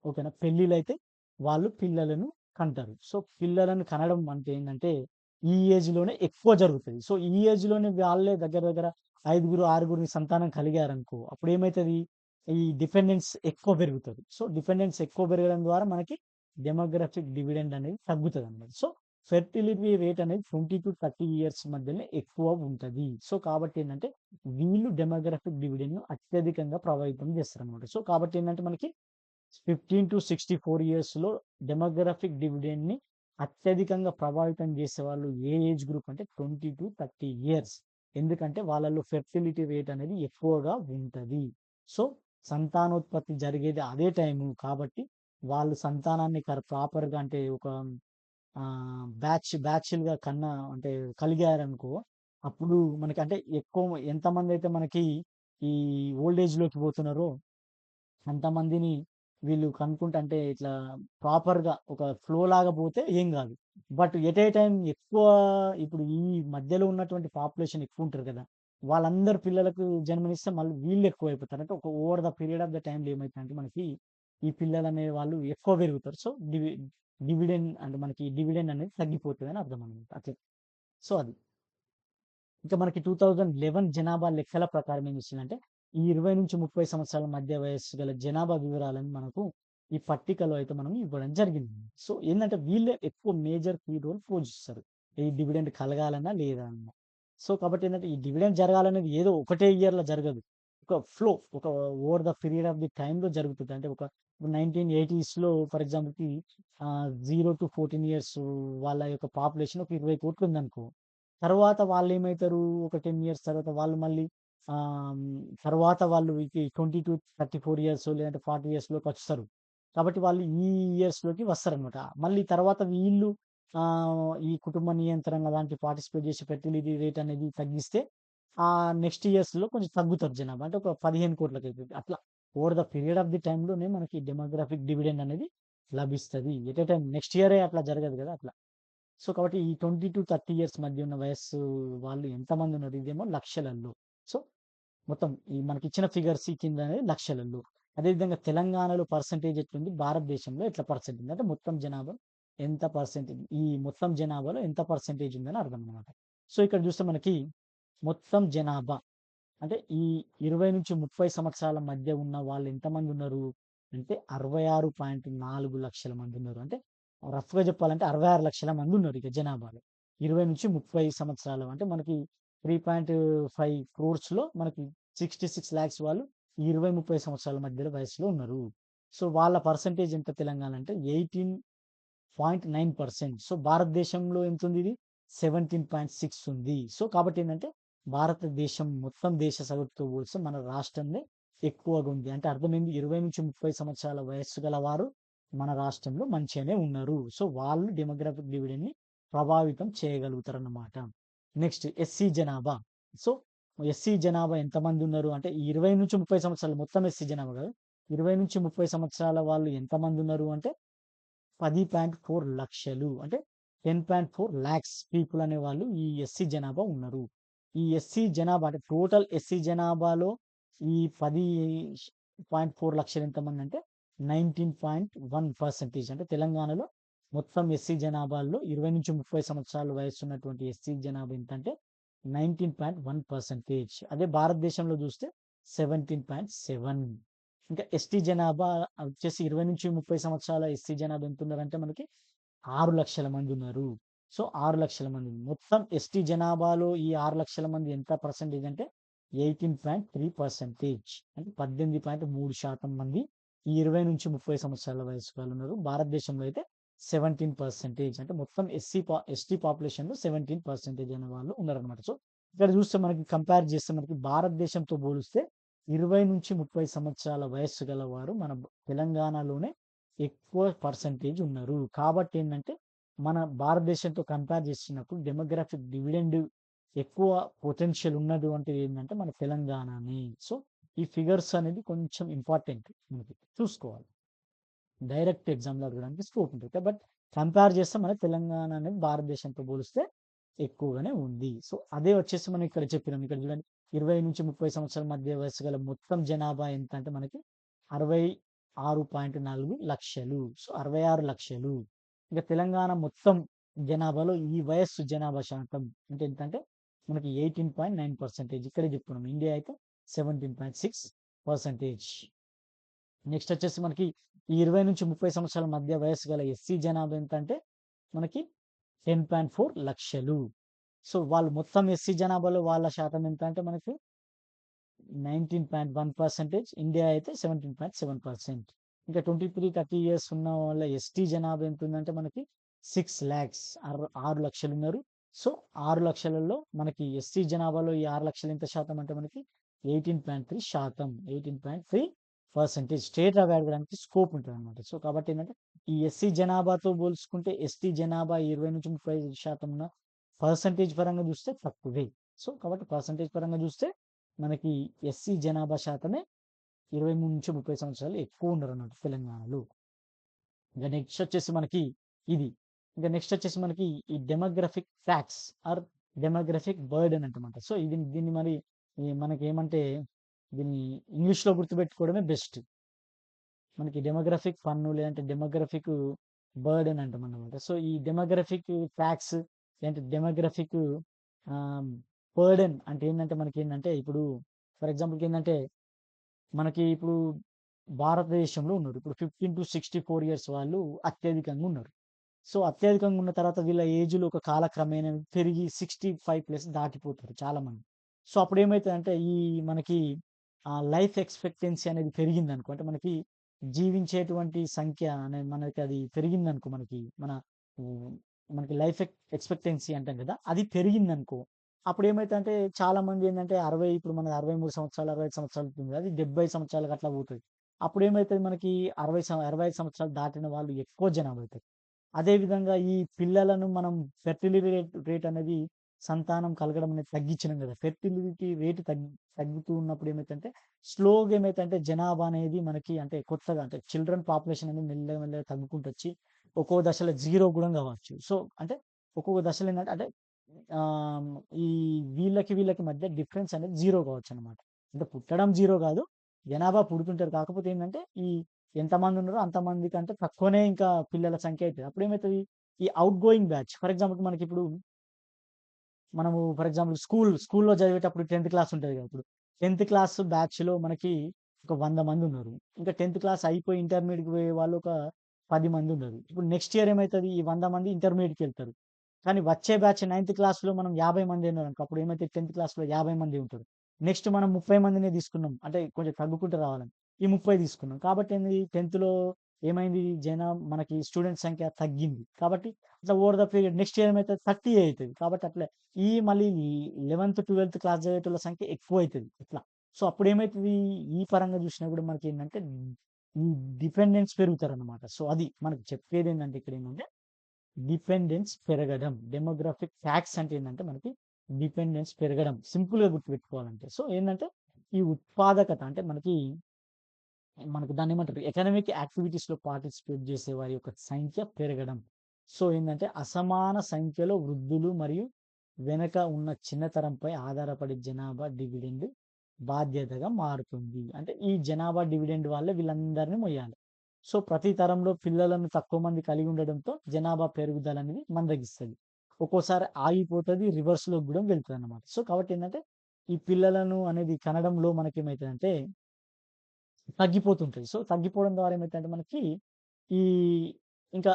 ఓకేనా. పెళ్ళిళ్ళైతే వాళ్ళు పిల్లలను కంటారు. సో, పిల్లలను కనడం అంటే ఏందంటే, ఈ ఏజ్‌లోనే ఎక్కువ జరుగుతది. సో, ఈ ఏజ్‌లోనే వాళ్ళే దగ్గర దగ్గర ఐదుగురు, ఆరుగురిని సంతానం కలిగారనుకో, అప్పుడేమైతది? ఈ డిపెండెన్స్ ఎక్కువ పెరుగుతది. సో, డిపెండెన్స్ ఎక్కువ పెరగడం ద్వారా మనకి డెమోగ్రాఫిక్ డివిడెండ్ అనేది తగ్గుతదన్నమాట. సో, ఫెర్టిలిటీ రేట్ అనేది 20-30 ఇయర్స్ మధ్యలో ఎక్కువ ఉంటది. సో, కాబట్టి ఏందంటే, వీళ్ళు డెమోగ్రాఫిక్ డివిడెండ్‌ను అత్యధికంగా ప్రభావితం చేస్తారన్నమాట. సో, కాబట్టి ఏందంటే మనకి 15-64 ఇయర్స్‌లో డెమోగ్రాఫిక్ డివిడెండ్‌ని అత్యధికంగా ప్రభావితం చేసేవాళ్ళు ఏ ఏజ్ గ్రూప్ అంటే 20-30 ఇయర్స్. ఎందుకంటే వాళ్ళలో ఫెర్టిలిటీ రేట్ అనేది ఎక్కువగా ఉంటది. సో, సంతానోత్పత్తి జరిగేది అదే టైము కాబట్టి వాళ్ళు సంతానాన్ని ప్రాపర్‌గా అంటే ఒక బ్యాచ్‌లుగా అంటే కలిగారనుకో, అప్పుడు మనకంటే ఎక్కువ ఎంతమందైతే మనకి ఈ ఓల్డ్ ఏజ్‌లోకి పోతున్నారో అంతమందిని వీళ్ళు కనుక్కుంటే అంటే ఇట్లా ప్రాపర్‌గా ఒక ఫ్లో లాగా పోతే ఏం గాదు. బట్ ఎట్ ఏ టైమ్ ఎక్కువ ఇప్పుడు ఈ మధ్యలో ఉన్నటువంటి పాపులేషన్ ఎక్కువుంటారు గదా! వాళ్ళందరూ పిల్లలకు జన్మనిస్తే మళ్ళీ వీళ్ళు ఎక్కువైపోతారు. అంటే ఒక over the period of the టైమ్‌లో ఏమైతదంటే మనకి ఈ పిల్లలనే వాళ్ళు ఎక్కువ పెరుగుతారు. సో, డివిడెండ్ అంటే మనకి డివిడెండ్ అనేది తగ్గిపోతదని అర్థం అన్నమాట. అట్లా. సో, అది. ఇంకా మనకి 2011 జనాభా లెక్కల ప్రకారం ఏం చేసిందంటే, ఈ 20-30 సంవత్సరాల మధ్య వయస్సు గల జనాభా వివరాలను మనకు ఈ పట్టికలో అయితే మనం ఇవ్వడం జరిగింది. సో, ఏందంటే వీళ్ళే ఎక్కువ మేజర్ కీ రోల్ పోషిస్తారు. ఈ డివిడెండ్ కలగాలన్నా లేదా అన్నా. సో, కాబట్టి ఏందంటే ఈ డివిడెండ్ జరగాలనేది ఏదో ఒకటే ఇయర్‌లో జరగదు. ఒక ఫ్లో ఒక over the period of the టైమ్‌లో జరుగుతది. అంటే ఒక 1980స్‌లో ఫర్ ఎగ్జాంపుల్‌కి 0-14 ఇయర్స్ వాళ్ళ యొక్క పాపులేషన్ ఒక 20,00,00,000 ఉందనుకో. తర్వాత వాళ్ళేమైతారు ఒక 10 ఇయర్స్ తర్వాత వాళ్ళు మళ్ళీ తర్వాత వాళ్ళు 20-34 ఇయర్స్ లేదంటే 40 ఇయర్స్‌లోకొస్తారు. కాబట్టి వాళ్ళు ఈ ఇయర్స్‌లోకి వస్తారనమాట. మళ్ళీ తర్వాత వీళ్ళు ఈ కుటుంబ నియంత్రణ లాంటి పార్టిసిపేట్ చేసి ఫెర్టిలిటీ రేట్ అనేది తగ్గిస్తే నెక్స్ట్ ఇయర్స్‌లో కొంచెం తగ్గుతారు జనాభా. అంటే ఒక 15,00,00,000 అయితది. అట్లా over the period of the టైమ్‌లోనే మనకి డెమోగ్రాఫిక్ డివిడెండ్ అనేది లభిస్తది. ఎట్ ఎ టైమ్ నెక్స్ట్ ఇయరే అట్లా జరగదు గదా! అట్లా. సో, కాబట్టి ఈ 20-30 ఇయర్స్ మధ్య ఉన్న వయస్సు వాళ్ళు ఎంతమందున్నారు? ఇదేమో లక్షలల్లో. సో, మొత్తం ఈ మనకిచ్చిన ఫిగర్స్ ఈ కింద అనేది లక్షలల్లో. అదేవిధంగా తెలంగాణలో పర్సెంటేజ్ ఎట్లుంది? భారతదేశంలో ఎట్లా పర్సెంట్ ఉంది? అంటే మొత్తం జనాభా ఎంత పర్సెంటేజ్ ఈ మొత్తం జనాభాలో ఎంత పర్సెంటేజ్ ఉందని అర్థం అన్నమాట. సో, ఇక్కడ చూస్తే మనకి మొత్తం జనాభా అంటే ఈ 20-30 సంవత్సరాల మధ్య ఉన్న వాళ్ళు ఎంతమందున్నారు? అంటే 66.4 లక్షల మందున్నారు. అంటే రఫ్‌గా చెప్పాలంటే 66 లక్షల మందున్నారు ఇక జనాభాలో. 20-30 సంవత్సరాలు అంటే మనకి 3.5 క్రోర్స్‌లో మనకి 66 లాక్స్ వాళ్ళు ఈ 20, 30 సంవత్సరాల మధ్యలో వయస్సులో ఉన్నారు. సో, వాళ్ళ పర్సెంటేజ్ ఎంత తెలంగాణ అంటే 18.9%. సో, భారతదేశంలో ఎంతుందిది? 17.6 ఉంది. సో, కాబట్టి ఏందంటే భారతదేశం మొత్తం దేశ సగటుతో పోలిస్తే మన రాష్ట్రంలో ఎక్కువగుంది. అంటే అర్థమైంది 20-30 సంవత్సరాల వయస్సు గలవారు మన రాష్ట్రంలో మంచిగానే ఉన్నారు. సో, వాళ్ళు డెమోగ్రాఫిక్ డివిడెండ్‌ని ప్రభావితం చేయగలుగుతారన్నమాట. నెక్స్ట్ ఎస్సీ జనాభా. సో, ఎస్సీ జనాభా ఎంతమందున్నారు అంటే ఈ 20-30 సంవత్సరాలు మొత్తం ఎస్సీ జనాభా కాదు. 20-30 సంవత్సరాల వాళ్ళు ఎంతమందున్నారు అంటే 10.4 లక్షలు. అంటే 10.4 లాక్స్ పీపుల్ అనేవాళ్ళు ఈ ఎస్సీ జనాభా ఉన్నారు. ఈ ఎస్సీ జనాభా అంటే టోటల్ ఎస్సీ జనాభాలో ఈ 10.4 లక్షలు ఎంతమందంటే 19.1% అంటే తెలంగాణలో మొత్తం ఎస్సీ జనాభాలో 20-30 సంవత్సరాల వయస్సున్నటువంటి ఎస్సీ జనాభా ఎంతంటే 19.1%. అదే భారతదేశంలో చూస్తే 17.7. ఇంకా ఎస్టీ జనాభా వచ్చేసి 20-30 సంవత్సరాల ఎస్సీ జనాభా ఎంతున్నారంటే మనకి 6,00,000 మందున్నారు. సో, 6,00,000 మంది. మొత్తం ఎస్టీ జనాభాలో ఈ 6,00,000 మంది ఎంత పర్సెంటేజ్ అంటే 18.3%. అంటే 18.3% మంది ఈ 20-30 సంవత్సరాల వయస్సు వాళ్ళున్నారు. భారతదేశంలో అయితే 17% అంటే మొత్తం ఎస్టీ పాపులేషన్‌లో 17% అనే వాళ్ళు ఉన్నారనమాట. సో, ఇక్కడ చూస్తే మనకి కంపేర్ చేస్తే మనకి భారతదేశంతో పోలిస్తే 20-30 సంవత్సరాల వయస్సు గలవారు మన తెలంగాణలోనే ఎక్కువ పర్సెంటేజ్ ఉన్నారు. కాబట్టి ఏందంటే, మన భారతదేశంతో కంపేర్ చేసినప్పుడు డెమోగ్రాఫిక్ డివిడెండ్ ఎక్కువ పొటెన్షియల్ ఉన్నది అంటే ఏందంటే మన తెలంగాణనే. సో, ఈ ఫిగర్స్ అనేది కొంచెం ఇంపార్టెంట్ మనకి చూసుకోవాలి. డైరెక్ట్ ఎగ్జామ్‌లో అడగడానికి స్కోప్ ఉంటది. బట్ కంపేర్ చేస్తే మన తెలంగాణ అనేది భారతదేశంతో పోలిస్తే ఎక్కువగానే ఉంది. సో, అదే వచ్చేసి మనం ఇక్కడ చెప్పినాం. ఇక్కడ చూడండి 20-30 సంవత్సరాల మధ్య వయస్సు గల మొత్తం జనాభా ఎంత అంటే మనకి 66.4 లక్షలు. సో, 66 లక్షలు. ఇక తెలంగాణ మొత్తం జనాభాలో ఈ వయస్సు జనాభా శాతం అంటే ఎంతంటే మనకి 18.9% ఇక్కడే చెప్పుకున్నాం. ఇండియా అయితే 17.6%. నెక్స్ట్ వచ్చేసి మనకి ఈ 20-30 సంవత్సరాల మధ్య వయస్సు గల ఎస్సీ జనాభా ఎంతంటే మనకి 10.4 లక్షలు. సో, వాళ్ళు మొత్తం ఎస్సీ జనాభాలో వాళ్ళ శాతం ఎంత అంటే మనకి 19.1%. ఇండియా అయితే 17.7%. ఇంకా 23-30 ఇయర్స్ ఉన్న వాళ్ళ ఎస్టీ జనాభా ఎంత ఉందంటే మనకి 6,00,000 6,00,000 ఉన్నారు. సో 6,00,000లో మనకి ఎస్టీ జనాభాలో ఈ 6,00,000 ఎంత శాతం అంటే మనకి 18.3%, 18.3% స్టేట్ అవార్డ్ అవ్వడానికి స్కోప్ ఉంటదనమాట. సో కాబట్టి ఏంటంటే ఈ ఎస్సీ జనాభాతో పోల్చుకుంటే ఎస్టీ జనాభా 20-30% ఉన్న పర్సెంటేజ్ పరంగా చూస్తే తక్కువే. సో కాబట్టి పర్సెంటేజ్ పరంగా చూస్తే మనకి ఎస్సీ జనాభా శాతమే 23-30 సంవత్సరాలు ఎక్కువ ఉన్నారన్నమాట తెలంగాణలో. ఇంకా నెక్స్ట్ వచ్చేసి మనకి ఇది. ఇంకా నెక్స్ట్ వచ్చేసి మనకి ఈ demographic facts or demographic burden అంటమాట. సో దీన్ని మరి మనకేమంటే దీన్ని ఇంగ్లీష్‌లో గుర్తుపెట్టుకోవడమే బెస్ట్. మనకి డెమోగ్రఫిక్ ఫన్ను లేదంటే డెమోగ్రఫిక్ బర్డెన్ అంటామన్నమాట. సో ఈ డెమోగ్రఫిక్ ఫ్యాక్ట్స్ లేదంటే డెమోగ్రఫిక్ ఆహ్, బర్డెన్ అంటే ఏందంటే మనకేందంటే ఇప్పుడు ఫర్ ఎగ్జాంపుల్‌కి ఏందంటే మనకి ఇప్పుడు భారతదేశంలో ఉన్నారు. ఇప్పుడు 15-64 ఇయర్స్ వాళ్ళు అత్యధికంగా ఉన్నారు. సో, అత్యధికంగా ఉన్న తర్వాత వీళ్ళ ఏజ్‌లు ఒక కాలక్రమేణా పెరిగి 65 ప్లస్ దాటిపోతారు చాలామంది. సో, అప్పుడేమైతదంటే ఈ మనకి లైఫ్ ఎక్స్‌పెక్టెన్సీ అనేది పెరిగిందనుకో, అంటే మనకి జీవించేటువంటి సంఖ్య అనేది మనకి అది పెరిగిందనుకో హ్మ్, మనకి లైఫ్ ఎక్స్‌పెక్టెన్సీ అంటాం కదా! అది పెరిగిందనుకో, అప్పుడేమైతదంటే చాలామంది ఏందంటే 60 ఇప్పుడు మనది 63 సంవత్సరాలు, 65 సంవత్సరాలు ఉంటుంది. అది 70 సంవత్సరాలకు అట్లా పోతది. అప్పుడేమైతది మనకి 65 సంవత్సరాలు దాటిన వాళ్ళు ఎక్కువ జనాభా అయితరు. అదే విధంగా ఈ పిల్లలను మనం ఫెర్టిలిటీ రేట్ అనేది సంతానం కలగడం అనేది తగ్గించినాం కదా! ఫెర్టిలిటీ రేట్ తగ్గుతూ ఉన్నప్పుడు ఏమైద్దంటే స్లోగా ఏమైద్దంటే జనాభా అనేది మనకి అంటే కొత్తగా అంటే చిల్డ్రన్ పాపులేషన్ అనేది మెల్లగా మెల్లగా తగ్గుకుంటొచ్చి ఒక్కో దశలో 0 కూడా కావచ్చు. సో, అంటే ఒక్కొక్క దశలో ఏందంటే అంటే ఆహ్, ఈ వీళ్ళకి మధ్య డిఫరెన్స్ అనేది 0 కావచ్చనమాట. అంటే పుట్టడం 0 కాదు. జనాభా పుడుతుంటారు. కాకపోతే ఏందంటే ఈ ఎంతమంది ఉన్నారో అంతమంది కంటే తక్కువనే ఇంకా పిల్లల సంఖ్య అయితది. అప్పుడేమైతది ఈ out going batch for example మనకిప్పుడు మనము ఫర్ ఎగ్జాంపుల్ స్కూల్‌లో చదివేటప్పుడు 10థ్ క్లాస్ ఉంటది కదా! ఇప్పుడు 10థ్ క్లాస్ బ్యాచ్‌లో మనకి ఒక 100 మందున్నారు. ఇంకా 10థ్ క్లాస్ అయిపోయి ఇంటర్మీడియేట్‌కి పోయే వాళ్ళు ఒక 10 మందున్నారు. ఇప్పుడు నెక్స్ట్ ఇయర్ ఏమైతది ఈ 100 మంది ఇంటర్మీడియేట్‌కెళ్తారు. కానీ వచ్చే బ్యాచ్ 9థ్ క్లాస్‌లో మనం 50 మందే ఉన్నారనుకో అప్పుడు ఏమైతది 10థ్ క్లాస్‌లో 50 మందే ఉంటారు. నెక్స్ట్ మనం 30 మందినే తీసుకున్నాం. అంటే కొంచెం తగ్గుకుంటూ రావాలని. ఈ 30 తీసుకున్నాం. కాబట్టి ఏంది 10థ్‌లో ఏమైంది మనకి స్టూడెంట్స్ సంఖ్య తగ్గింది. కాబట్టి ఇట్లా over the period next year ఏమైతది 30 అయితది. కాబట్టి అట్లే మళ్ళీ 11థ్, 12థ్ క్లాస్ చదివేటోళ్ళ సంఖ్య ఎక్కువైతది ఇట్లా. సో, అప్పుడేమైతది ఈ పరంగా చూసినా కూడా మనకేందంటే ఈ డిపెండెన్స్ పెరుగుతారనమాట. సో, అది మనకు చెప్పేదేందంటే ఇక్కడేంటంటే డిపెండెన్స్ పెరగడం. డెమోగ్రాఫిక్ ఫ్యాక్ట్స్ అంటే ఏందంటే మనకి డిపెండెన్స్ పెరగడం. సింపుల్‌గా గుర్తుపెట్టుకోవాలంటే. సో, ఏందంటే ఈ ఉత్పాదకత అంటే మనకు దాన్నేమంటారు ఎకనామిక్ యాక్టివిటీస్‌లో పార్టిసిపేట్ చేసే వారి యొక్క సంఖ్య పెరగడం. సో, ఏందంటే అసమాన సంఖ్యలో వృద్ధులు మరియు వెనక ఉన్న చిన్న తరంపై ఆధారపడి జనాభా డివిడెండ్ బాధ్యతగా మారుతుంది. అంటే ఈ జనాభా డివిడెండ్ వాళ్ళే వీళ్ళందరిని మొయ్యాలి. సో, ప్రతి తరంలో పిల్లలను తక్కువ మంది కలిగి ఉండడంతో జనాభా పెరుగుదల అనేది మందగిస్తది. ఒక్కోసారి ఆగిపోతది. రివర్స్‌లోకి గూడా వెళ్తదనమాట. సో, కాబట్టి ఏందంటే ఈ పిల్లలను అనేది కనడంలో మనకేమైతదంటే తగ్గిపోతుంటది. సో, తగ్గిపోవడం ద్వారా ఏమైతదంటే మనకి ఈ ఇంకా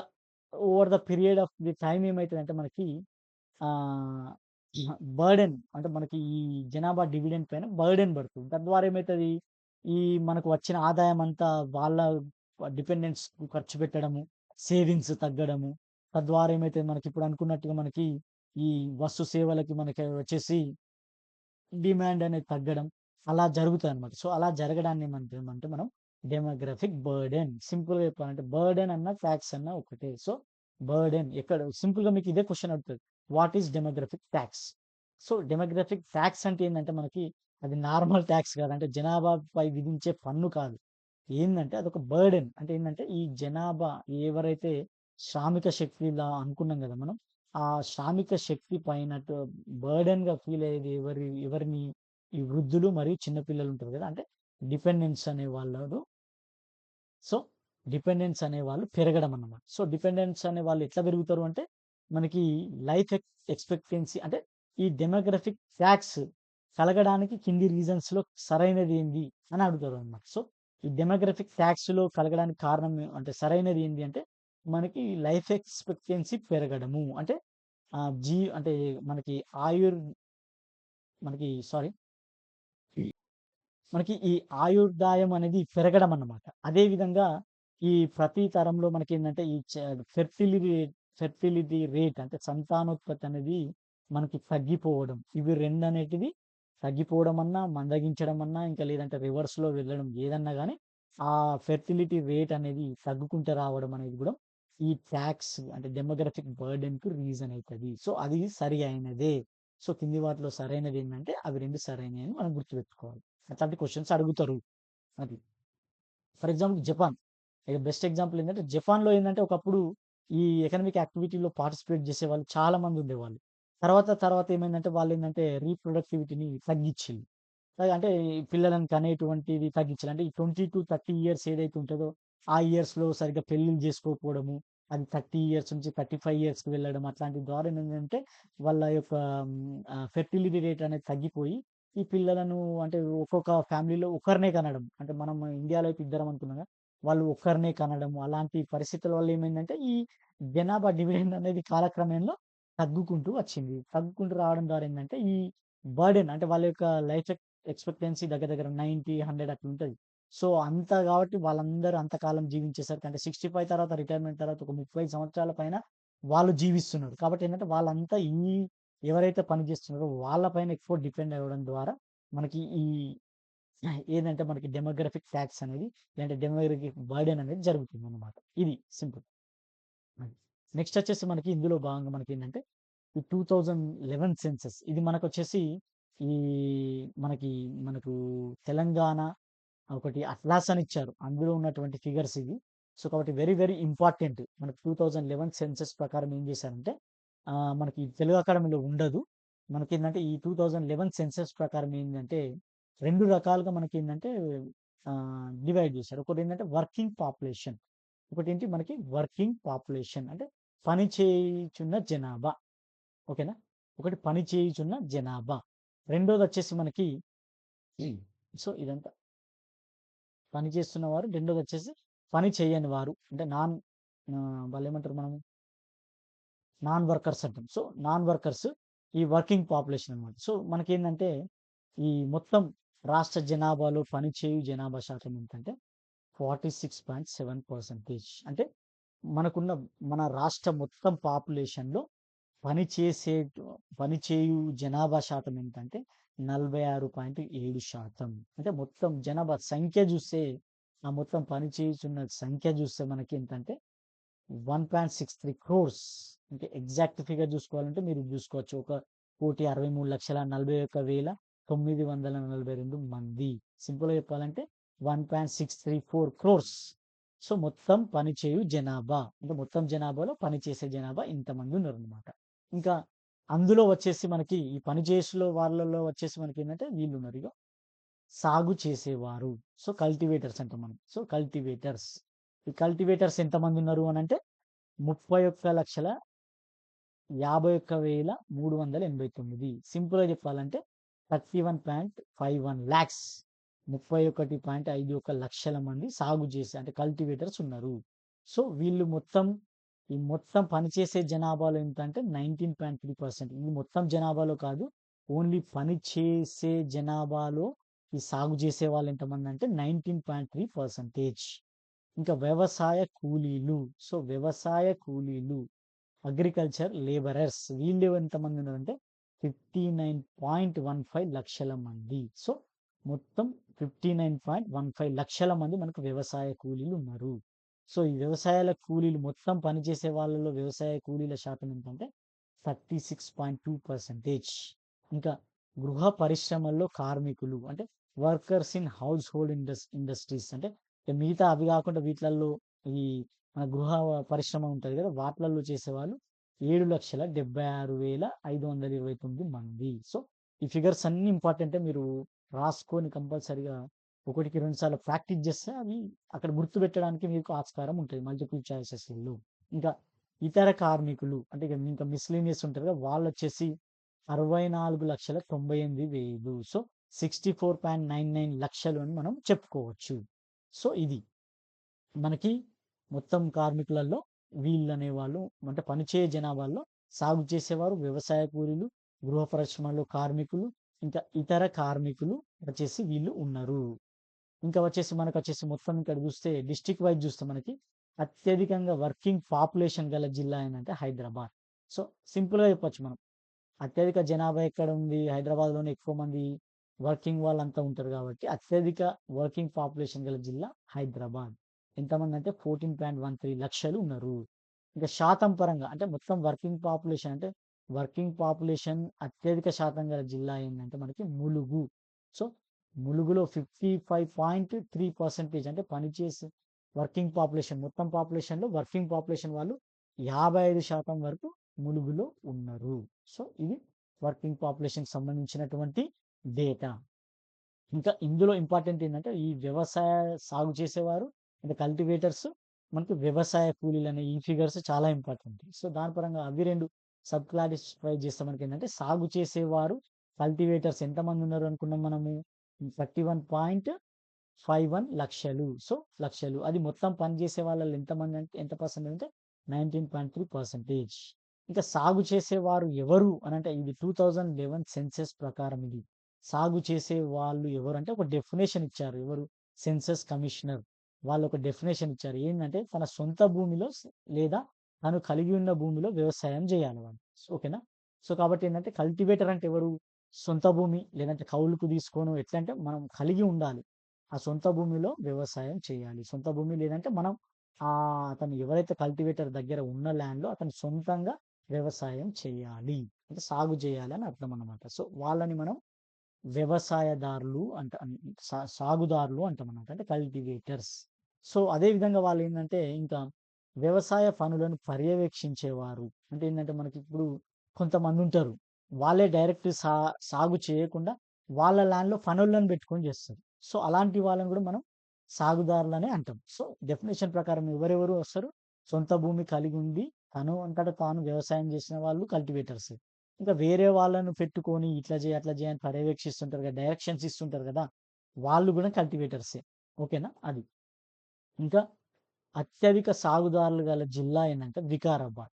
over the period of the time ఏమైతదంటే మనకి ఆహ్, బర్డెన్ అంటే మనకి ఈ జనాభా డివిడెండ్ పైన బర్డెన్ పడుతుంది. తద్వారా ఏమైతది ఈ మనకు వచ్చిన ఆదాయం అంతా వాళ్ళ డిపెండెంట్స్‌కు ఖర్చు పెట్టడము, సేవింగ్స్ తగ్గడము. తద్వారా ఏమైతది మనకిప్పుడు అనుకున్నట్టుగా మనకి ఈ వస్తు సేవలకి మనకి వచ్చేసి డిమాండ్ అనేది తగ్గడం అలా జరుగుతదనమాట. సో, అలా జరగడాన్ని ఏమంటామంటే మనం డెమోగ్రాఫిక్ బర్డెన్. సింపుల్‌గా చెప్పాలంటే బర్డెన్ అన్నా, టాక్స్ అన్నా ఒకటే. సో, బర్డెన్ ఎక్కడ సింపుల్‌గా మీకు ఇదే క్వెషన్ అడుగుతది. What is demographic tax? So, demographic tax అంటే ఏందంటే మనకి అది నార్మల్ టాక్స్ కాదు. అంటే జనాభాపై విధించే పన్ను కాదు. ఏందంటే అదొక బర్డెన్. అంటే ఏందంటే ఈ జనాభా ఎవరైతే శ్రామిక శక్తిలా అనుకున్నాం గదా మనం. ఆ శ్రామిక శక్తి పైనటు బర్డెన్‌గా ఫీల్ అయ్యేది ఎవరిని ఈ వృద్ధులు మరియు చిన్న పిల్లలు ఉంటారు గదా! అంటే డిపెండెన్స్ అనేవాళ్ళు సో, డిపెండెన్స్ అనేవాళ్ళు పెరగడం అన్నమాట. సో, డిపెండెన్స్ అనేవాళ్ళు ఎట్లా పెరుగుతారు అంటే, మనకి లైఫ్ ఎక్స్‌పెక్టెన్సీ అంటే, ఈ డెమోగ్రాఫిక్ ఫ్యాక్ట్స్ కలగడానికి కింది రీజన్స్‌లో సరైనది ఏంది అని అడుగుతారన్నమాట. సో, ఈ డెమోగ్రాఫిక్ ఫ్యాక్ట్స్‌లో కలగడానికి కారణం అంటే సరైనది ఏంది అంటే, మనకి లైఫ్ ఎక్స్‌పెక్టెన్సీ పెరగడము. అంటే అంటే మనకి ఆయుర్ మనకి సారీ మనకి ఈ ఆయుర్దాయం అనేది పెరగడం అన్నమాట. అదే విధంగా ఈ ప్రతి తరంలో మనకేందంటే ఈ ఫెర్టిలిటీ ఫెర్టిలిటీ రేట్ అంటే సంతానోత్పత్తి అనేది మనకి తగ్గిపోవడం. ఇవి 2 అనేటివి తగ్గిపోవడం అన్నా, మందగించడం అన్నా, ఇంకా లేదంటే రివర్స్‌లో వెళ్ళడం ఏదన్నా గాని, ఆ ఫెర్టిలిటీ రేట్ అనేది తగ్గుకుంటూ రావడం అనేది గూడా ఈ టాక్స్ అంటే డెమోగ్రాఫిక్ బర్డెన్‌కు రీజన్ అయితది. సో, అది సరి అయినదే. సో, కింది వాటిలో సరైనదేందంటే అవి 2 సరైనయి అని మనం గుర్తుపెట్టుకోవాలి. అట్లాంటి క్వెషన్స్ అడుగుతారు. అది. For example Japan. ఇక బెస్ట్ ఎగ్జాంపుల్ ఏంటంటే జపాన్‌లో ఏందంటే ఒకప్పుడు ఈ ఎకనామిక్ యాక్టివిటీలో పార్టిసిపేట్ చేసేవాళ్ళు చాలా మంది ఉండేవాళ్ళు. తర్వాత ఏమైందంటే వాళ్ళేందంటే రీప్రొడక్టివిటీని తగ్గిచ్చిల్లు. అంటే ఈ పిల్లలను కనేటువంటిది తగ్గించాలి. అంటే ఈ 20-30 ఇయర్స్ ఏదైతే ఉంటదో, ఆ ఇయర్స్‌లో సరిగ్గా పెళ్ళిళ్ళు చేసుకోకపోవడము, అది 30 ఇయర్స్ నుంచి 35 ఇయర్స్‌కి వెళ్ళడం అట్లాంటి ద్వారా ఏమైందంటే వాళ్ళ యొక్క ఫెర్టిలిటీ రేట్ అనేది తగ్గిపోయి, ఈ పిల్లలను అంటే ఒక్కొక్క ఫ్యామిలీలో ఒకరినే కనడం. అంటే మనం ఇండియాలో అయితే ఇద్దరం అనుకున్నాం కదా! వాళ్ళు ఒక్కరినే కనడం. అలాంటి పరిస్థితుల వల్ల ఏమైందంటే ఈ జనాభా డివిడెండ్ అనేది కాలక్రమేణలో తగ్గుకుంటూ వచ్చింది. తగ్గుకుంటూ రావడం ద్వారా ఏందంటే ఈ బర్డెన్ అంటే వాళ్ళ యొక్క లైఫ్ ఎక్స్‌పెక్టెన్సీ దగ్గర దగ్గర 90, 100 అట్లుంటది. సో, అంత గాబట్టి వాళ్ళందరూ అంతకాలం జీవించేసరికి అంటే 65 తర్వాత రిటైర్మెంట్ తర్వాత ఒక 30 సంవత్సరాల పైన వాళ్ళు జీవిస్తున్నారు. కాబట్టి ఏంటంటే వాళ్ళంతా ఈ ఎవరైతే పని జేస్తున్నారో వాళ్ళ పైన ఎక్కువ డిపెండ్ అవ్వడం ద్వారా మనకి ఈ ఏదంటే మనకి డెమోగ్రాఫిక్ టాక్స్ అనేది లేదంటే డెమోగ్రాఫిక్ బర్డెన్ అనేది జరుగుతుందన్నమాట. ఇది సింపుల్. అది. నెక్స్ట్ వచ్చేసి మనకి ఇందులో భాగంగా మనకేంటంటే ఈ 2011 సెన్సస్ ఇది మనకొచ్చేసి ఈ మనకి మనకు తెలంగాణ ఒకటి అట్లాస్ అని ఇచ్చారు. అందులో ఉన్నటువంటి ఫిగర్స్ ఇవి. సో, కాబట్టి వెరీ వెరీ ఇంపార్టెంట్. మనకు 2011 సెన్సస్ ప్రకారం ఏం చేశారంటే మనకి తెలుగు అకాడమీలో ఉండదు. మనకేందంటే ఈ 2011 సెన్సస్ ప్రకారం ఏందంటే 2 రకాలుగా మనకేందంటే డివైడ్ చేశారు. ఒకటేంటంటే వర్కింగ్ పాపులేషన్. ఒకటేంటి మనకి వర్కింగ్ పాపులేషన్ అంటే పని చేయుచున్న జనాభా. ఓకేనా? ఒకటి పని చేయుచున్న జనాభా. రెండోదొచ్చేసి మనకి సో, ఇదంతా పని చేస్తున్నవారు. రెండోదొచ్చేసి పని చేయని వారు. అంటే వాళ్ళేమంటారు మనము నాన్ వర్కర్స్ అంటాం. సో, నాన్ వర్కర్స్ ఈ వర్కింగ్ పాపులేషన్ అన్నమాట. సో, మనకేందంటే ఈ మొత్తం రాష్ట్ర జనాభాలో పనిచేయు జనాభా శాతం ఎంతంటే 46.7% అంటే మనకున్న మన రాష్ట్ర మొత్తం పాపులేషన్‌లో పని చేసే పని చేయు జనాభా శాతం ఎంతంటే 46.7% అంటే మొత్తం జనాభా సంఖ్య జూస్తే, ఆ మొత్తం పని చేయుచున్న సంఖ్య జూస్తే మనకెంతంటే 1.63 క్రోర్స్ అంటే ఎగ్జాక్ట్ ఫిగర్ జూసుకోవాలంటే మీరు జూసుకోవచ్చు. 1,63,40,942 మంది. సింపుల్‌గా చెప్పాలంటే 1.634 క్రోర్స్. సో, మొత్తం పనిచేయు జనాభా. అంటే మొత్తం జనాభాలో పనిచేసే జనాభా ఇంతమంది ఉన్నారనమాట. ఇంకా అందులో వచ్చేసి మనకి ఈ పని చేసులో వాళ్ళలో వచ్చేసి మనకేందంటే వీళ్ళున్నారు. ఇగో సాగు చేసేవారు. సో, కల్టివేటర్స్ అంటాం మనం. So, cultivators. ఈ కల్టివేటర్స్ ఎంతమందున్నారు అనంటే 31,51,389 సింపుల్‌గా చెప్పాలంటే 31.51 లాక్స్ 31.51 లక్షల మంది సాగు చేసే అంటే కల్టివేటర్స్ ఉన్నారు. సో, వీళ్ళు మొత్తం ఈ మొత్తం పనిచేసే జనాభాలో ఎంతంటే 19.3% ఇది మొత్తం జనాభాలో కాదు. ఓన్లీ పని చేసే జనాభాలో ఈ సాగు చేసే వాళ్ళు ఎంతమందంటే 19.3%. ఇంకా వ్యవసాయ కూలీలు. సో, వ్యవసాయ కూలీలు అగ్రికల్చర్ లేబరర్స్ వీళ్ళు ఎంతమంది ఉన్నారంటే 59.15 లక్షల మంది. సో, మొత్తం 59.15 లక్షల మంది మనకు వ్యవసాయ కూలీలు ఉన్నారు. సో, ఈ వ్యవసాయాల కూలీలు మొత్తం పనిచేసే వాళ్ళలో వ్యవసాయ కూలీల శాతం ఎంతంటే 36.2%. ఇంకా గృహ పరిశ్రమల్లో కార్మికులు అంటే workers in house hold industries అంటే ఇక మిగతా అవి గాకుండా వీటిలల్లో ఈ మన గృహ పరిశ్రమ ఉంటది గదా! వాటిలల్లో చేసేవాళ్ళు 7,76,529 మంది. సో, ఈ ఫిగర్స్ అన్నీ ఇంపార్టెంటే మీరు రాసుకొని కంపల్సరీగా ఒకటికి 2 సార్లు ప్రాక్టీస్ చేస్తే అవి అక్కడ గుర్తుపెట్టడానికి మీకు ఆస్కారం ఉంటది మల్టిపుల్ చాయిసెస్‌లో. ఇంకా ఇతర కార్మికులు అంటే ఇక ఇంకా మిస్‌లేనియస్ ఉంటారు కదా! వాళ్ళొచ్చేసి 64,98,000 సో, 64.99 లక్షలు అని మనం చెప్పుకోవచ్చు. సో, ఇది మనకి మొత్తం కార్మికులలో వీళ్ళనేవాళ్ళు అంటే పనిచేయు జనాభాలో సాగు చేసేవారు, వ్యవసాయ కూలీలు, గృహ పరిశ్రమలో కార్మికులు, ఇంకా ఇతర కార్మికులు వచ్చేసి వీళ్ళు ఉన్నారు. ఇంకా మనకొచ్చేసి మొత్తం ఇక్కడ చూస్తే డిస్ట్రిక్ట్ వైజ్ చూస్తే మనకి అత్యధికంగా వర్కింగ్ పాపులేషన్ గల జిల్లా ఏంటంటే హైదరాబాద్. సో సింపుల్‌గా చెప్పొచ్చు మనం. అత్యధిక జనాభా ఎక్కడ ఉంది? హైదరాబాద్‌లోనే ఎక్కువ మంది వర్కింగ్ వాళ్ళంతా ఉంటారు కాబట్టి అత్యధిక వర్కింగ్ పాపులేషన్ గల జిల్లా హైదరాబాద్. ఎంతమంది అంటే 14.13 లక్షలు ఉన్నారు. ఇంకా శాతం పరంగా అంటే మొత్తం వర్కింగ్ పాపులేషన్ అత్యధిక శాతం గల జిల్లా ఏందంటే మనకి ములుగు. సో ములుగులో 55.3% అంటే పనిచేసే వర్కింగ్ పాపులేషన్ మొత్తం పాపులేషన్‌లో వర్కింగ్ పాపులేషన్ వాళ్ళు 55% వరకు ములుగులో ఉన్నారు. సో ఇది వర్కింగ్ పాపులేషన్‌కి సంబంధించినటువంటి డేటా. ఇంకా ఇందులో ఇంపార్టెంట్ ఏంటంటే ఈ వ్యవసాయ సాగు చేసేవారు అంటే కల్టివేటర్స్ మనకి వ్యవసాయ కూలీలనే ఈ ఫిగర్స్ చాలా ఇంపార్టెంట్. సో దాని పరంగా అవి 2 సబ్ క్లాసిఫై చేస్తే మనకేంటంటే సాగు చేసేవారు కల్టివేటర్స్ ఎంతమంది ఉన్నారు అనుకున్నాం మనము 31.51 లక్షలు. సో లక్షలు. అది మొత్తం పని చేసే వాళ్ళలో ఎంతమంది అంటే ఎంత పర్సెంట్ అంటే 19.3%. ఇంకా సాగు చేసేవారు ఎవరు అనంటే ఇది 2011 సెన్సస్ ప్రకారం ఇది. సాగు చేసే వాళ్ళు ఎవరు అంటే ఒక డెఫినేషన్ ఇచ్చారు. ఎవరు? Census commissioner. వాళ్ళు ఒక డెఫినేషన్ ఇచ్చారు. ఏందంటే తన సొంత భూమిలో లేదా తను కలిగి ఉన్న భూమిలో వ్యవసాయం చేయాలి వాళ్ళు. ఓకేనా? సో కాబట్టి ఏంటంటే కల్టివేటర్ అంటే ఎవరు? సొంత భూమి లేదంటే కౌలుకు తీసుకోను ఎట్లంటే మనం కలిగి ఉండాలి. ఆ సొంత భూమిలో వ్యవసాయం చేయాలి. సొంత భూమి లేదంటే మనం అతను ఎవరైతే కల్టివేటర్ దగ్గర ఉన్న ల్యాండ్‌లో అతను సొంతంగా వ్యవసాయం చేయాలి. అంటే సాగు చేయాలి అని అర్థం అన్నమాట. సో వాళ్ళని మనం వ్యవసాయదారులు సాగుదారులు అంటామన్నమాట. అంటే కల్టివేటర్స్. సో అదే విధంగా వాళ్ళేందంటే ఇంకా వ్యవసాయ పనులను పర్యవేక్షించేవారు. అంటే ఏందంటే మనకిప్పుడు కొంతమందుంటారు. వాళ్ళే డైరెక్ట్ సాగు చేయకుండా వాళ్ళ ల్యాండ్‌లో పనోళ్ళని పెట్టుకొని చేస్తారు. సో అలాంటి వాళ్ళని గూడా మనం సాగుదారులనే అంటాం. సో డెఫినిషన్ ప్రకారం ఎవరెవరు వస్తారు? సొంత భూమి కలిగి ఉండి తను అంతట తాను వ్యవసాయం చేసిన వాళ్ళు కల్టివేటర్స్. ఇంకా వేరే వాళ్ళను పెట్టుకొని ఇట్లా చేయి, అట్లా చేయి అని పర్యవేక్షిస్తుంటారు కదా! డైరెక్షన్స్ ఇస్తుంటారు కదా! వాళ్ళు గూడా కల్టివేటర్సే. ఓకేనా? అది. ఇంకా అత్యధిక సాగుదారులు గల జిల్లా ఏందంటే వికారాబాద్.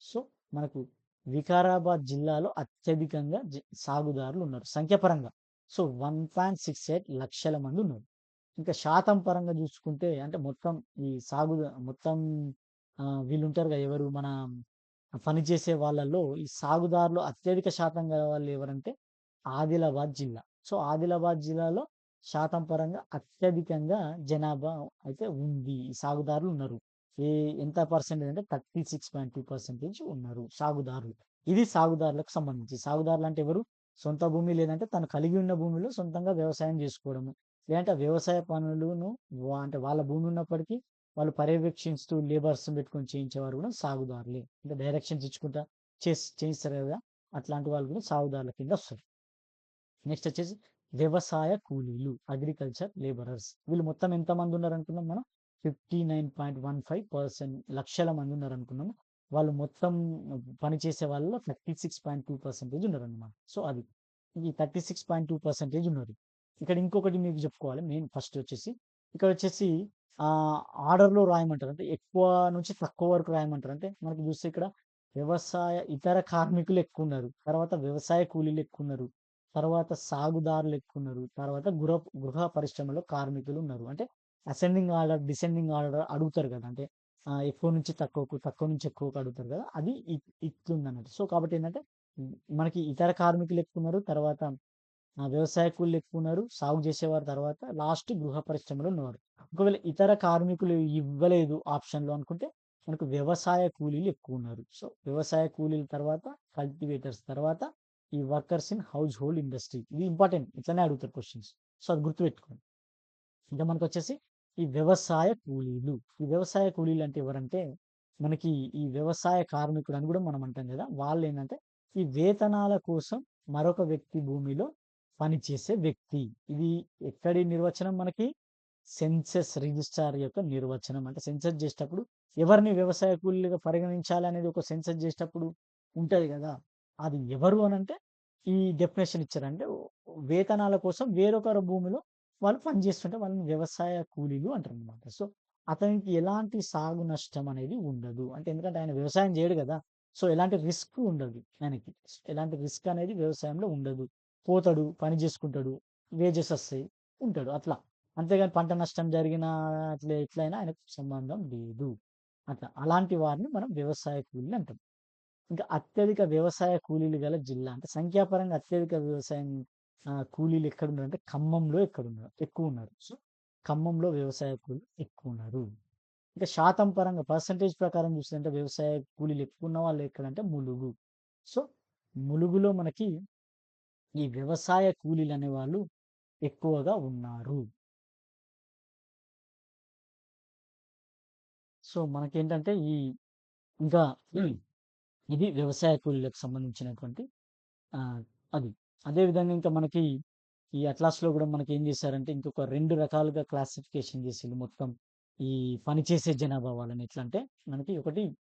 సో మనకు వికారాబాద్ జిల్లాలో అత్యధికంగా సాగుదారులు ఉన్నారు సంఖ్యాపరంగా. సో 1.68 లక్షల మంది ఉన్నారు. ఇంకా శాతం పరంగా చూసుకుంటే అంటే మొత్తం ఈ మొత్తం వీళ్ళుంటారు కదా! ఎవరు మన పనిచేసే వాళ్ళలో ఈ సాగుదారులు అత్యధిక శాతం గల వాళ్ళు ఎవరంటే ఆదిలాబాద్ జిల్లా. సో ఆదిలాబాద్ జిల్లాలో శాతం పరంగా అత్యధికంగా జనాభా అయితే ఉంది. ఈ సాగుదారులు ఉన్నారు. ఏ ఎంత పర్సెంటేజ్ అంటే 36.2% ఉన్నారు సాగుదారులు. ఇది సాగుదారులకు సంబంధించి. సాగుదారులు అంటే ఎవరు? సొంత భూమి లేదంటే తను కలిగి ఉన్న భూమిలో సొంతంగా వ్యవసాయం చేసుకోవడము. లేదంటే ఆ వ్యవసాయ పనులను అంటే వాళ్ళ భూమి ఉన్నప్పటికీ వాళ్ళు పర్యవేక్షిస్తూ లేబర్స్‌ని పెట్టుకొని చేయించేవారు కూడా సాగుదారులే. అంటే డైరెక్షన్స్ ఇచ్చుకుంటా చేయిస్తారు కదా! అట్లాంటి వాళ్ళు కూడా సాగుదారుల కింద వస్తారు. నెక్స్ట్ వచ్చేసి వ్యవసాయ కూలీలు, అగ్రికల్చర్ లేబరర్స్. వీళ్ళు మొత్తం ఎంతమంది ఉన్నారనుకున్నాం మనం? 59.15% లక్షల మంది ఉన్నారనుకున్నాము. వాళ్ళు మొత్తం పనిచేసే వాళ్ళలో 36.2% ఉన్నారన్నమాట. సో అది. ఈ 36.2% ఉన్నారు. ఇక్కడ ఇంకొకటి మీకు చెప్పుకోవాలి. మెయిన్ ఫస్ట్ వచ్చేసి ఇక్కడొచ్చేసి ఆర్డర్‌లో రాయమంటారు. అంటే ఎక్కువ నుంచి తక్కువ వరకు రాయమంటారు. అంటే మనకు చూస్తే ఇక్కడ ఇతర కార్మికులు ఎక్కువున్నారు. తర్వాత వ్యవసాయ కూలీలు ఎక్కువున్నారు. తర్వాత సాగుదారులు ఎక్కువున్నారు. తర్వాత గృహ పరిశ్రమలో కార్మికులున్నారు. అంటే అసెండింగ్ ఆర్డర్, డిసెండింగ్ ఆర్డర్ అడుగుతారు కదా! అంటే ఎక్కువ నుంచి తక్కువకు, తక్కువ నుంచి ఎక్కువకు అడుగుతారు కదా! అది ఇట్లుందన్నట్టు. సో, కాబట్టి ఏందంటే మనకి ఇతర కార్మికులు ఎక్కువున్నారు. తర్వాత వ్యవసాయ కూలీలు ఎక్కువున్నారు. సాగు చేసేవారు తర్వాత లాస్ట్ గృహ పరిశ్రమలో ఉన్నవారు. ఒకవేళ ఇతర కార్మికులు ఇవ్వలేదు ఆప్షన్‌లో అనుకుంటే మనకు వ్యవసాయ కూలీలు ఎక్కువున్నారు. సో, వ్యవసాయ కూలీల తర్వాత కల్టివేటర్స్ తర్వాత ఈ workers in house hold industry. ఇది ఇంపార్టెంట్. ఇట్లనే అడుగుతారు క్వెషన్స్. సో, అది గుర్తుపెట్టుకోండి. ఇంకా మనకొచ్చేసి ఈ వ్యవసాయ కూలీలు. ఈ వ్యవసాయ కూలీలు అంటే ఎవరంటే మనకి ఈ వ్యవసాయ కార్మికుడు అని కూడా మనం అంటాం కదా! వాళ్ళేంటంటే ఈ వేతనాల కోసం మరొక వ్యక్తి భూమిలో పనిచేసే వ్యక్తి. ఇది ఎక్కడి నిర్వచనం మనకి సెన్సస్ రిజిస్ట్రార్ యొక్క నిర్వచనం. అంటే సెన్సస్ చేసేటప్పుడు ఎవరిని వ్యవసాయ కూలీలుగా పరిగణించాలనేది ఒక సెన్సస్ చేసేటప్పుడు ఉంటది గదా! అది ఎవరు అనంటే ఈ డెఫినిషన్ ఇచ్చారు. అంటే వేతనాల కోసం వేరొకరి భూమిలో వాళ్ళు పని చేస్తుంటే వాళ్ళని వ్యవసాయ కూలీలు అంటారనమాట. సో, అతనికి ఎలాంటి సాగు నష్టం అనేది ఉండదు. అంటే ఎందుకంటే ఆయన వ్యవసాయం చేయడు గదా! సో, ఎలాంటి రిస్క్ ఉండదు ఆయనకి. ఎలాంటి రిస్క్ అనేది వ్యవసాయంలో ఉండదు. పోతాడు, పని చేసుకుంటాడు, వేజెస్ వస్తాయి, ఉంటాడు అట్లా. అంతేగాని పంట నష్టం జరిగినా అట్లా ఎట్లయినా ఆయనకు సంబంధం లేదు. అట్లా. అలాంటి వారిని మనం వ్యవసాయ కూలీలు అంటాం. ఇంకా అత్యధిక వ్యవసాయ కూలీలు గల జిల్లా అంటే సంఖ్యాపరంగా అత్యధిక వ్యవసాయం కూలీలు ఎక్కడున్నారంటే ఖమ్మంలో ఎక్కువున్నారు. సో, ఖమ్మంలో వ్యవసాయ కూలీలు ఎక్కువున్నారు. ఇంకా శాతం పరంగా పర్సెంటేజ్ ప్రకారం చూస్తుంటే వ్యవసాయ కూలీలు ఎక్కువున్న వాళ్ళు ఎక్కడంటే ములుగు. సో, ములుగులో మనకి ఈ వ్యవసాయ కూలీలనే వాళ్ళు ఎక్కువగా ఉన్నారు. సో, మనకేంటంటే ఇంకా ఇది వ్యవసాయ కూలీలకు సంబంధించినటువంటి ఆహ్, అది. అదే విధంగా ఇంకా మనకి ఈ అట్లాస్‌లో గూడా మనకేం జేశారంటే ఇంకొక 2 రకాలుగా క్లాసిఫికేషన్ జేసిండు మొత్తం. ఈ పనిచేసే జనాభా వాళ్ళని. ఎట్లంటే మనకి ఒకటి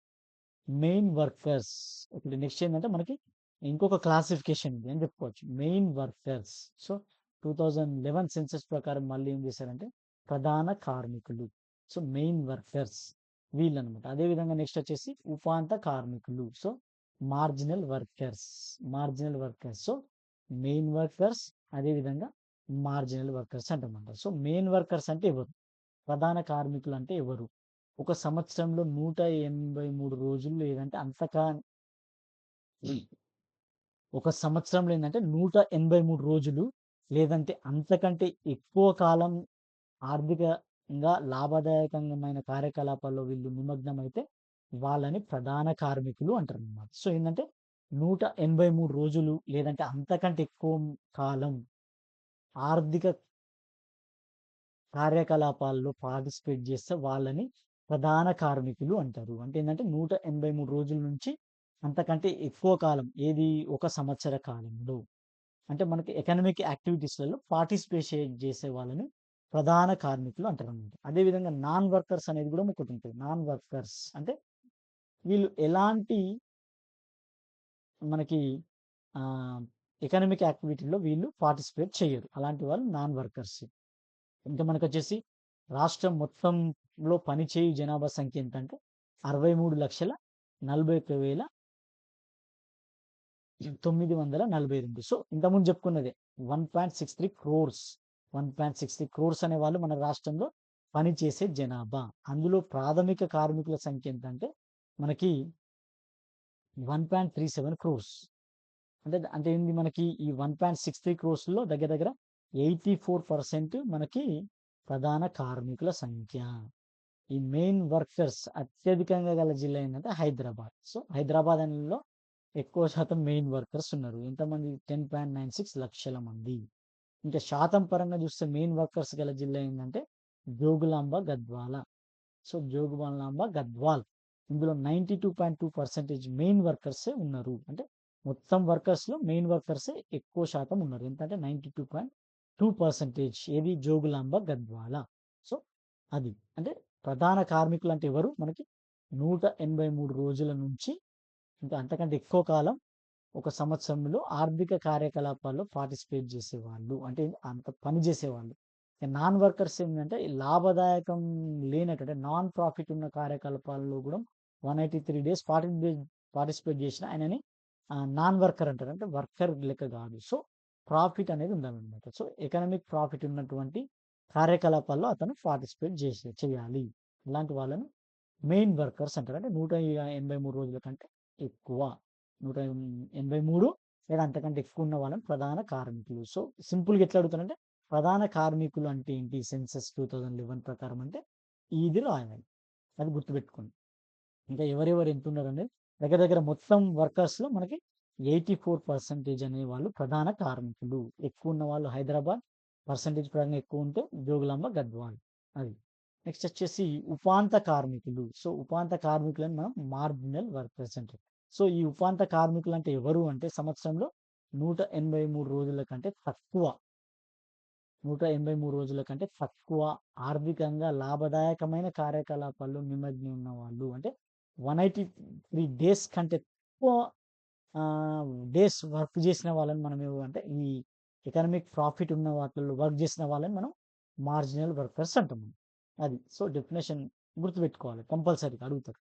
మెయిన్ వర్కర్స్. ఇప్పుడు నెక్స్ట్ ఏందంటే మనకి ఇంకొక క్లాసిఫికేషన్ ఉంది అని జెప్పుకోవచ్చు. Main workers. సో, 2011 సెన్సస్ ప్రకారం మళ్ళీ ఏం జేశారంటే ప్రధాన కార్మికులు. సో, మెయిన్ వర్కర్స్ వీళ్ళనమాట. అదే విధంగా నెక్స్ట్ వచ్చేసి ఉపాంత కార్మికులు. So, marginal workers. Marginal workers. So, main workers అదే విధంగా మార్జినల్ వర్కర్స్ అంటామన్నమాట. సో, మెయిన్ వర్కర్స్ అంటే ఎవరు? ప్రధాన కార్మికులు అంటే ఎవరు? ఒక సంవత్సరంలో 183 రోజులు లేదంటే ఒక సంవత్సరంలో ఏందంటే 183 రోజులు లేదంటే అంతకంటే ఎక్కువ కాలం ఆర్థికంగా లాభదాయకమైన కార్యకలాపాల్లో వీళ్ళు నిమగ్నమైతే వాళ్ళని ప్రధాన కార్మికులు అంటారనమాట. సో, ఏందంటే 183 రోజులు లేదంటే అంతకంటే ఎక్కువ కాలం ఆర్థిక కార్యకలాపాల్లో పార్టిసిపేట్ చేస్తే వాళ్ళని ప్రధాన కార్మికులు అంటారు. అంటే ఏందంటే 183 రోజుల నుంచి అంతకంటే ఎక్కువ కాలం ఏది ఒక సంవత్సర కాలంలో. అంటే మనకి ఎకనామిక్ యాక్టివిటీస్‌లలో పార్టిసిపేషన్ చేసే వాళ్ళని ప్రధాన కార్మికులు అంటారనమాట. అదే విధంగా నాన్ వర్కర్స్ అనేది కూడా ఒకటుంటది. నాన్ వర్కర్స్ అంటే వీళ్ళు ఎలాంటి మనకి ఆహ్, ఎకనామిక్ యాక్టివిటీలో వీళ్ళు పార్టిసిపేట్ చెయ్యరు. అలాంటి వాళ్ళు నాన్ వర్కర్స్. ఇంకా మనకొచ్చేసి రాష్ట్రం మొత్తంలో పనిచేయు జనాభా సంఖ్య ఎంతంటే 63,40,942. సో, ఇంతకుముందు చెప్పుకున్నదే 1.63 క్రోర్స్. 1.63 క్రోర్స్ అనే వాళ్ళు మన రాష్ట్రంలో పనిచేసే జనాభా. అందులో ప్రాథమిక కార్మికుల సంఖ్య ఎంతంటే మనకి 1.37 క్రోర్స్. అంటే ఏంది మనకి ఈ 1.63 క్రోర్స్‌లో దగ్గర దగ్గర 84% మనకి ప్రధాన కార్మికుల సంఖ్య. ఈ మెయిన్ వర్కర్స్ అత్యధికంగా గల జిల్లా ఏందంటే హైదరాబాద్. సో, హైదరాబాద్ లో ఎక్కువ శాతం మెయిన్ వర్కర్స్ ఉన్నారు. ఎంతమంది 10.96 లక్షల మంది. ఇంకా శాతం పరంగా చూస్తే మెయిన్ వర్కర్స్ గల జిల్లా ఏందంటే జోగులాంబ, గద్వాల. సో, జోగులాంబ, గద్వాల్. ఇందులో 92.2% మెయిన్ వర్కర్సే ఉన్నారు. అంటే మొత్తం వర్కర్స్‌లో మెయిన్ వర్కర్సే ఎక్కువ శాతం ఉన్నారు. ఎంతంటే 92.2% ఏది జోగులాంబ, గద్వాల. సో, అది. అంటే ప్రధాన కార్మికులంటే ఎవరు? మనకి 183 రోజుల నుంచి ఇంకా అంతకంటే ఎక్కువ కాలం ఒక సంవత్సరంలో ఆర్థిక కార్యకలాపాల్లో పార్టిసిపేట్ చేసేవాళ్ళు. అంటే అంత పని చేసేవాళ్ళు. నాన్ వర్కర్స్ ఏంటంటే లాభదాయకం లేనటువంటి నాన్ ప్రాఫిట్ ఉన్న కార్యకలాపాల్లో కూడా 183 డేస్ పార్టిసిపేట్ చేసిన ఆయనని నాన్ వర్కర్ అంటారు. అంటే వర్కర్ లెక్క కాదు. సో, ప్రాఫిట్ అనేది ఉండాలన్నమాట. సో, ఎకనామిక్ ప్రాఫిట్ ఉన్నటువంటి కార్యకలాపాల్లో అతను పార్టిసిపేట్ చేయాలి. ఇలాంటి వాళ్ళని మెయిన్ వర్కర్స్ అంటారు. అంటే 183 రోజుల కంటే ఎక్కువ. 183 లేదా అంతకంటే ఎక్కువ ఉన్న వాళ్ళని ప్రధాన కార్మికులు. సో, సింపుల్‌గా ఎట్లా అడుగుతారంటే ప్రధాన కార్మికులు అంటే ఏంటి? సెన్సస్ 2011 ప్రకారం అంటే ఇది రాయాలి. అది గుర్తుపెట్టుకోండి. ఇంకా ఎవరెవరు ఎంతున్నారనేది దగ్గర దగ్గర మొత్తం వర్కర్స్‌లో మనకి 84% అనేవాళ్ళు ప్రధాన కార్మికులు. ఎక్కువున్న వాళ్ళు హైదరాబాద్, పర్సెంటేజ్ పరంగా ఎక్కువుంటే జోగులాంబ, గద్వాల్. అది. నెక్స్ట్ వచ్చేసి ఉపాంత కార్మికులు. సో, ఉపాంత కార్మికులని మనం మార్జినల్ వర్కర్స్ అంటాం. సో, ఈ ఉపాంత కార్మికులంటే ఎవరు అంటే సంవత్సరంలో 183 రోజుల కంటే తక్కువ 183 రోజుల కంటే తక్కువ ఆర్థికంగా లాభదాయకమైన కార్యకలాపాల్లో నిమగ్నం ఉన్నవాళ్ళు. అంటే 183 డేస్ కంటే ఎక్కువ డేస్ వర్క్ చేసిన వాళ్ళని మనం అంటే ఈ ఎకనామిక్ ప్రాఫిట్ ఉన్న వాటిల్లో వర్క్ చేసిన వాళ్ళని మనం మార్జినల్ వర్కర్స్ అంటాం. అది. సో, డెఫినిషన్ గుర్తుపెట్టుకోవాలి. కంపల్సరీగా అడుగుతారు.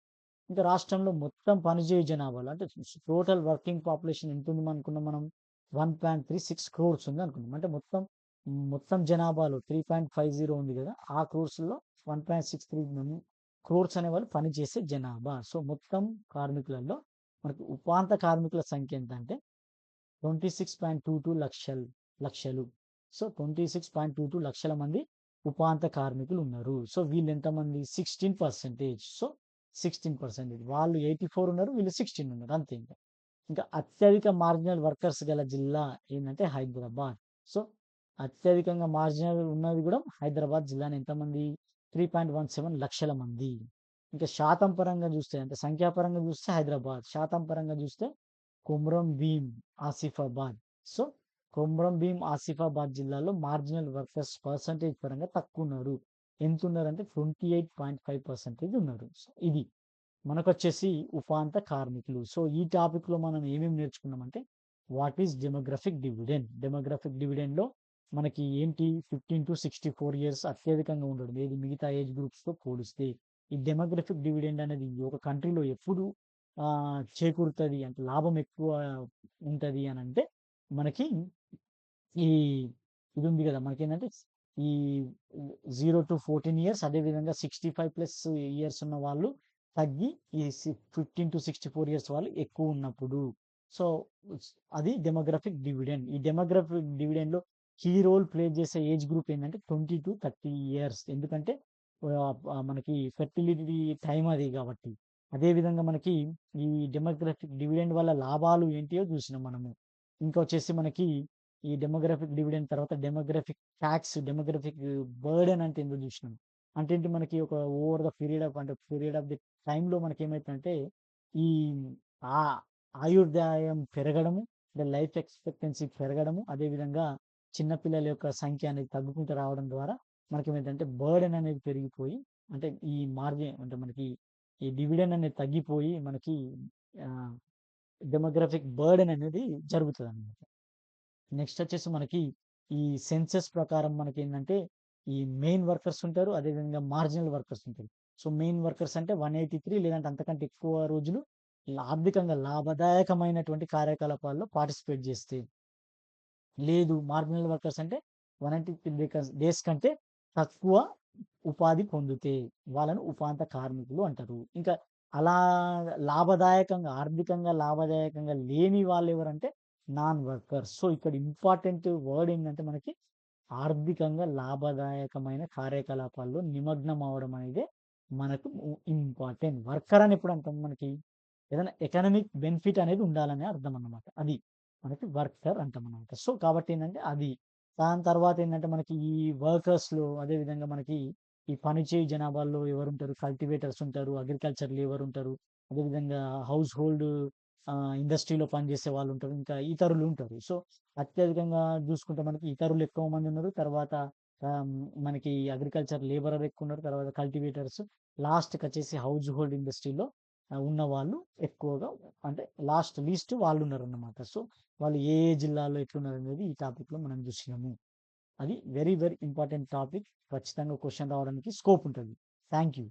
ఇంకా రాష్ట్రంలో మొత్తం పనిచేయు జనాభాలో అంటే టోటల్ వర్కింగ్ పాపులేషన్ ఎంతుంది అనుకున్నాం మనం? 1.36 క్రోర్స్ ఉంది అనుకున్నాం. అంటే మొత్తం మొత్తం జనాభాలో 3.50 ఉంది కదా, ఆ క్రోర్స్‌లో 1.63 క్రోర్స్ అనేవాళ్ళు పనిచేసే జనాభా. సో, మొత్తం కార్మికులలో మనకు ఉపాంత కార్మికుల సంఖ్య ఎంతంటే 26.22 లక్షలు. సో, 26.22 లక్షల మంది ఉపాంత కార్మికులు ఉన్నారు. సో, వీళ్ళు ఎంతమంది? 16%. సో, 16%. వాళ్ళు 84 ఉన్నారు. వీళ్ళు 16 ఉన్నారు. అంతే ఇంకా. ఇంకా అత్యధిక మార్జినల్ వర్కర్స్ గల జిల్లా ఏంటంటే హైదరాబాద్. సో, అత్యధికంగా మార్జినల్ ఉన్నది కూడా హైదరాబాద్ జిల్లాని. ఎంతమంది? 3.17 లక్షల మంది. ఇంకా శాతం పరంగా చూస్తే, అంటే సంఖ్యాపరంగా చూస్తే హైదరాబాద్, శాతం పరంగా చూస్తే కొమ్రం భీం, ఆసిఫాబాద్. సో, కొమ్రం భీం, ఆసిఫాబాద్ జిల్లాలో మార్జినల్ వర్కర్స్ పర్సంటేజ్ పరంగా తక్కువ ఉన్నారు. ఎంత ఉన్నారంటే 28.5% ఉన్నారు. సో, ఇది మనకొచ్చేసి ఉపాంత కార్మికులు. సో, ఈ టాపిక్‌లో మనం ఏమేమి నేర్చుకున్నామంటే, వాట్ ఈస్ డెమోగ్రాఫిక్ డివిడెండ్? డెమోగ్రాఫిక్ డివిడెండ్‌లో మనకి ఏంటి 15-64 ఇయర్స్ అత్యధికంగా ఉండడం. ఏది మిగతా ఏజ్ గ్రూప్స్‌తో పోలిస్తే. ఈ డెమోగ్రాఫిక్ డివిడెండ్ అనేది ఒక కంట్రీలో ఎప్పుడు చేకూరుతది, అంటే లాభం ఎక్కువ ఉంటది అనంటే, మనకి ఈ ఇది ఉంది గదా! మనకేందంటే ఈ 0-14 ఇయర్స్, అదేవిధంగా 65+ ఇయర్స్ ఉన్న వాళ్ళు తగ్గి ఈ 15-64 ఇయర్స్ వాళ్ళు ఎక్కువున్నప్పుడు. సో, అది డెమోగ్రాఫిక్ డివిడెండ్. ఈ డెమోగ్రాఫిక్ డివిడెండ్‌లో కీ రోల్ ప్లే చేసే ఏజ్ గ్రూప్ ఏందంటే 20-30 ఇయర్స్. ఎందుకంటే మనకి ఫెర్టిలిటీ టైమ్ అది గాబట్టి. అదేవిధంగా మనకి ఈ డెమోగ్రాఫిక్ డివిడెండ్ వల్ల లాభాలు ఏంటియో జూసినాం మనము. ఇంకా వచ్చేసి మనకి ఈ డెమోగ్రాఫిక్ డివిడెండ్ తర్వాత డెమోగ్రాఫిక్ బర్డెన్ అంటే ఏందో జూసినాం. అంటే ఏంటి, మనకి ఒక over the period of the టైమ్‌లో మనకేమైతుందంటే, ఈ ఆ ఆయుర్దాయం పెరగడము, అంటే లైఫ్ ఎక్స్‌పెక్టెన్సీ పెరగడము, అదేవిధంగా చిన్న పిల్లల యొక్క సంఖ్య అనేది తగ్గుకుంటూ రావడం ద్వారా మనకేమైందంటే బర్డెన్ అనేది పెరిగిపోయి, అంటే ఈ మార్జిన్ అంటే మనకి ఈ డివిడెండ్ అనేది తగ్గిపోయి మనకి ఆహ్, డెమోగ్రాఫిక్ బర్డెన్ అనేది జరుగుతదనమాట. నెక్స్ట్ వచ్చేసి మనకి ఈ సెన్సస్ ప్రకారం మనకేందంటే, ఈ మెయిన్ వర్కర్స్ ఉంటారు. అదేవిధంగా మార్జినల్ వర్కర్స్ ఉంటారు. సో, మెయిన్ వర్కర్స్ అంటే 183 లేదంటే అంతకంటే ఎక్కువ రోజులు ఆర్థికంగా లాభదాయకమైనటువంటి కార్యకలాపాల్లో పార్టిసిపేట్ చేస్తే. లేదు, మార్జినల్ వర్కర్స్ అంటే 183 డేస్ కంటే తక్కువ ఉపాధి పొందితే వాళ్ళను ఉపాంత కార్మికులు అంటారు. ఇంకా అలా ఆర్థికంగా లాభదాయకంగా లేని వాళ్ళెవరంటే నాన్ వర్కర్స్. సో, ఇక్కడ ఇంపార్టెంట్ వర్డ్ ఏంటంటే మనకి ఆర్థికంగా లాభదాయకమైన కార్యకలాపాల్లో నిమగ్నం అవ్వడం అనేదే మనకు ఇంపార్టెంట్. వర్కర్ అని ఎప్పుడు అంటాం? మనకి ఏదైనా ఎకనామిక్ బెనిఫిట్ అనేది ఉండాలనే అర్థం అన్నమాట. అది మనకి వర్కర్ అంటామన్నమాట. సో, కాబట్టి ఏందంటే అది. దాని తర్వాత ఏందంటే మనకి ఈ వర్కర్స్‌లో అదేవిధంగా మనకి ఈ పనిచేయు జనాభాలో ఎవరుంటారు? కల్టివేటర్స్ ఉంటారు, అగ్రికల్చర్ లేబర్ ఉంటారు. అదేవిధంగా హౌస్ హోల్డ్ ఇండస్ట్రీలో పనిచేసే వాళ్ళుంటారు. ఇంకా ఇతరులు ఉంటారు. సో, అత్యధికంగా జూసుకుంటే మనకి ఇతరులు ఎక్కువ మందున్నారు. తర్వాత ఆహ్, మనకి అగ్రికల్చర్ లేబరర్ ఎక్కువున్నారు. తర్వాత కల్టివేటర్స్, లాస్ట్‌కొచ్చేసి హౌస్ హోల్డ్ ఇండస్ట్రీలో ఉన్నవాళ్ళు ఎక్కువగా, అంటే లీస్ట్ వాళ్ళున్నారన్నమాట. సో, వాళ్ళు ఏ ఏ జిల్లాలో ఎట్లున్నారనేది ఈ టాపిక్‌లో మనం జూసినాము. అది వెరీ ఇంపార్టెంట్ టాపిక్. ఖచ్చితంగా క్వెషన్ రావడానికి స్కోప్ ఉంటది. Thank you.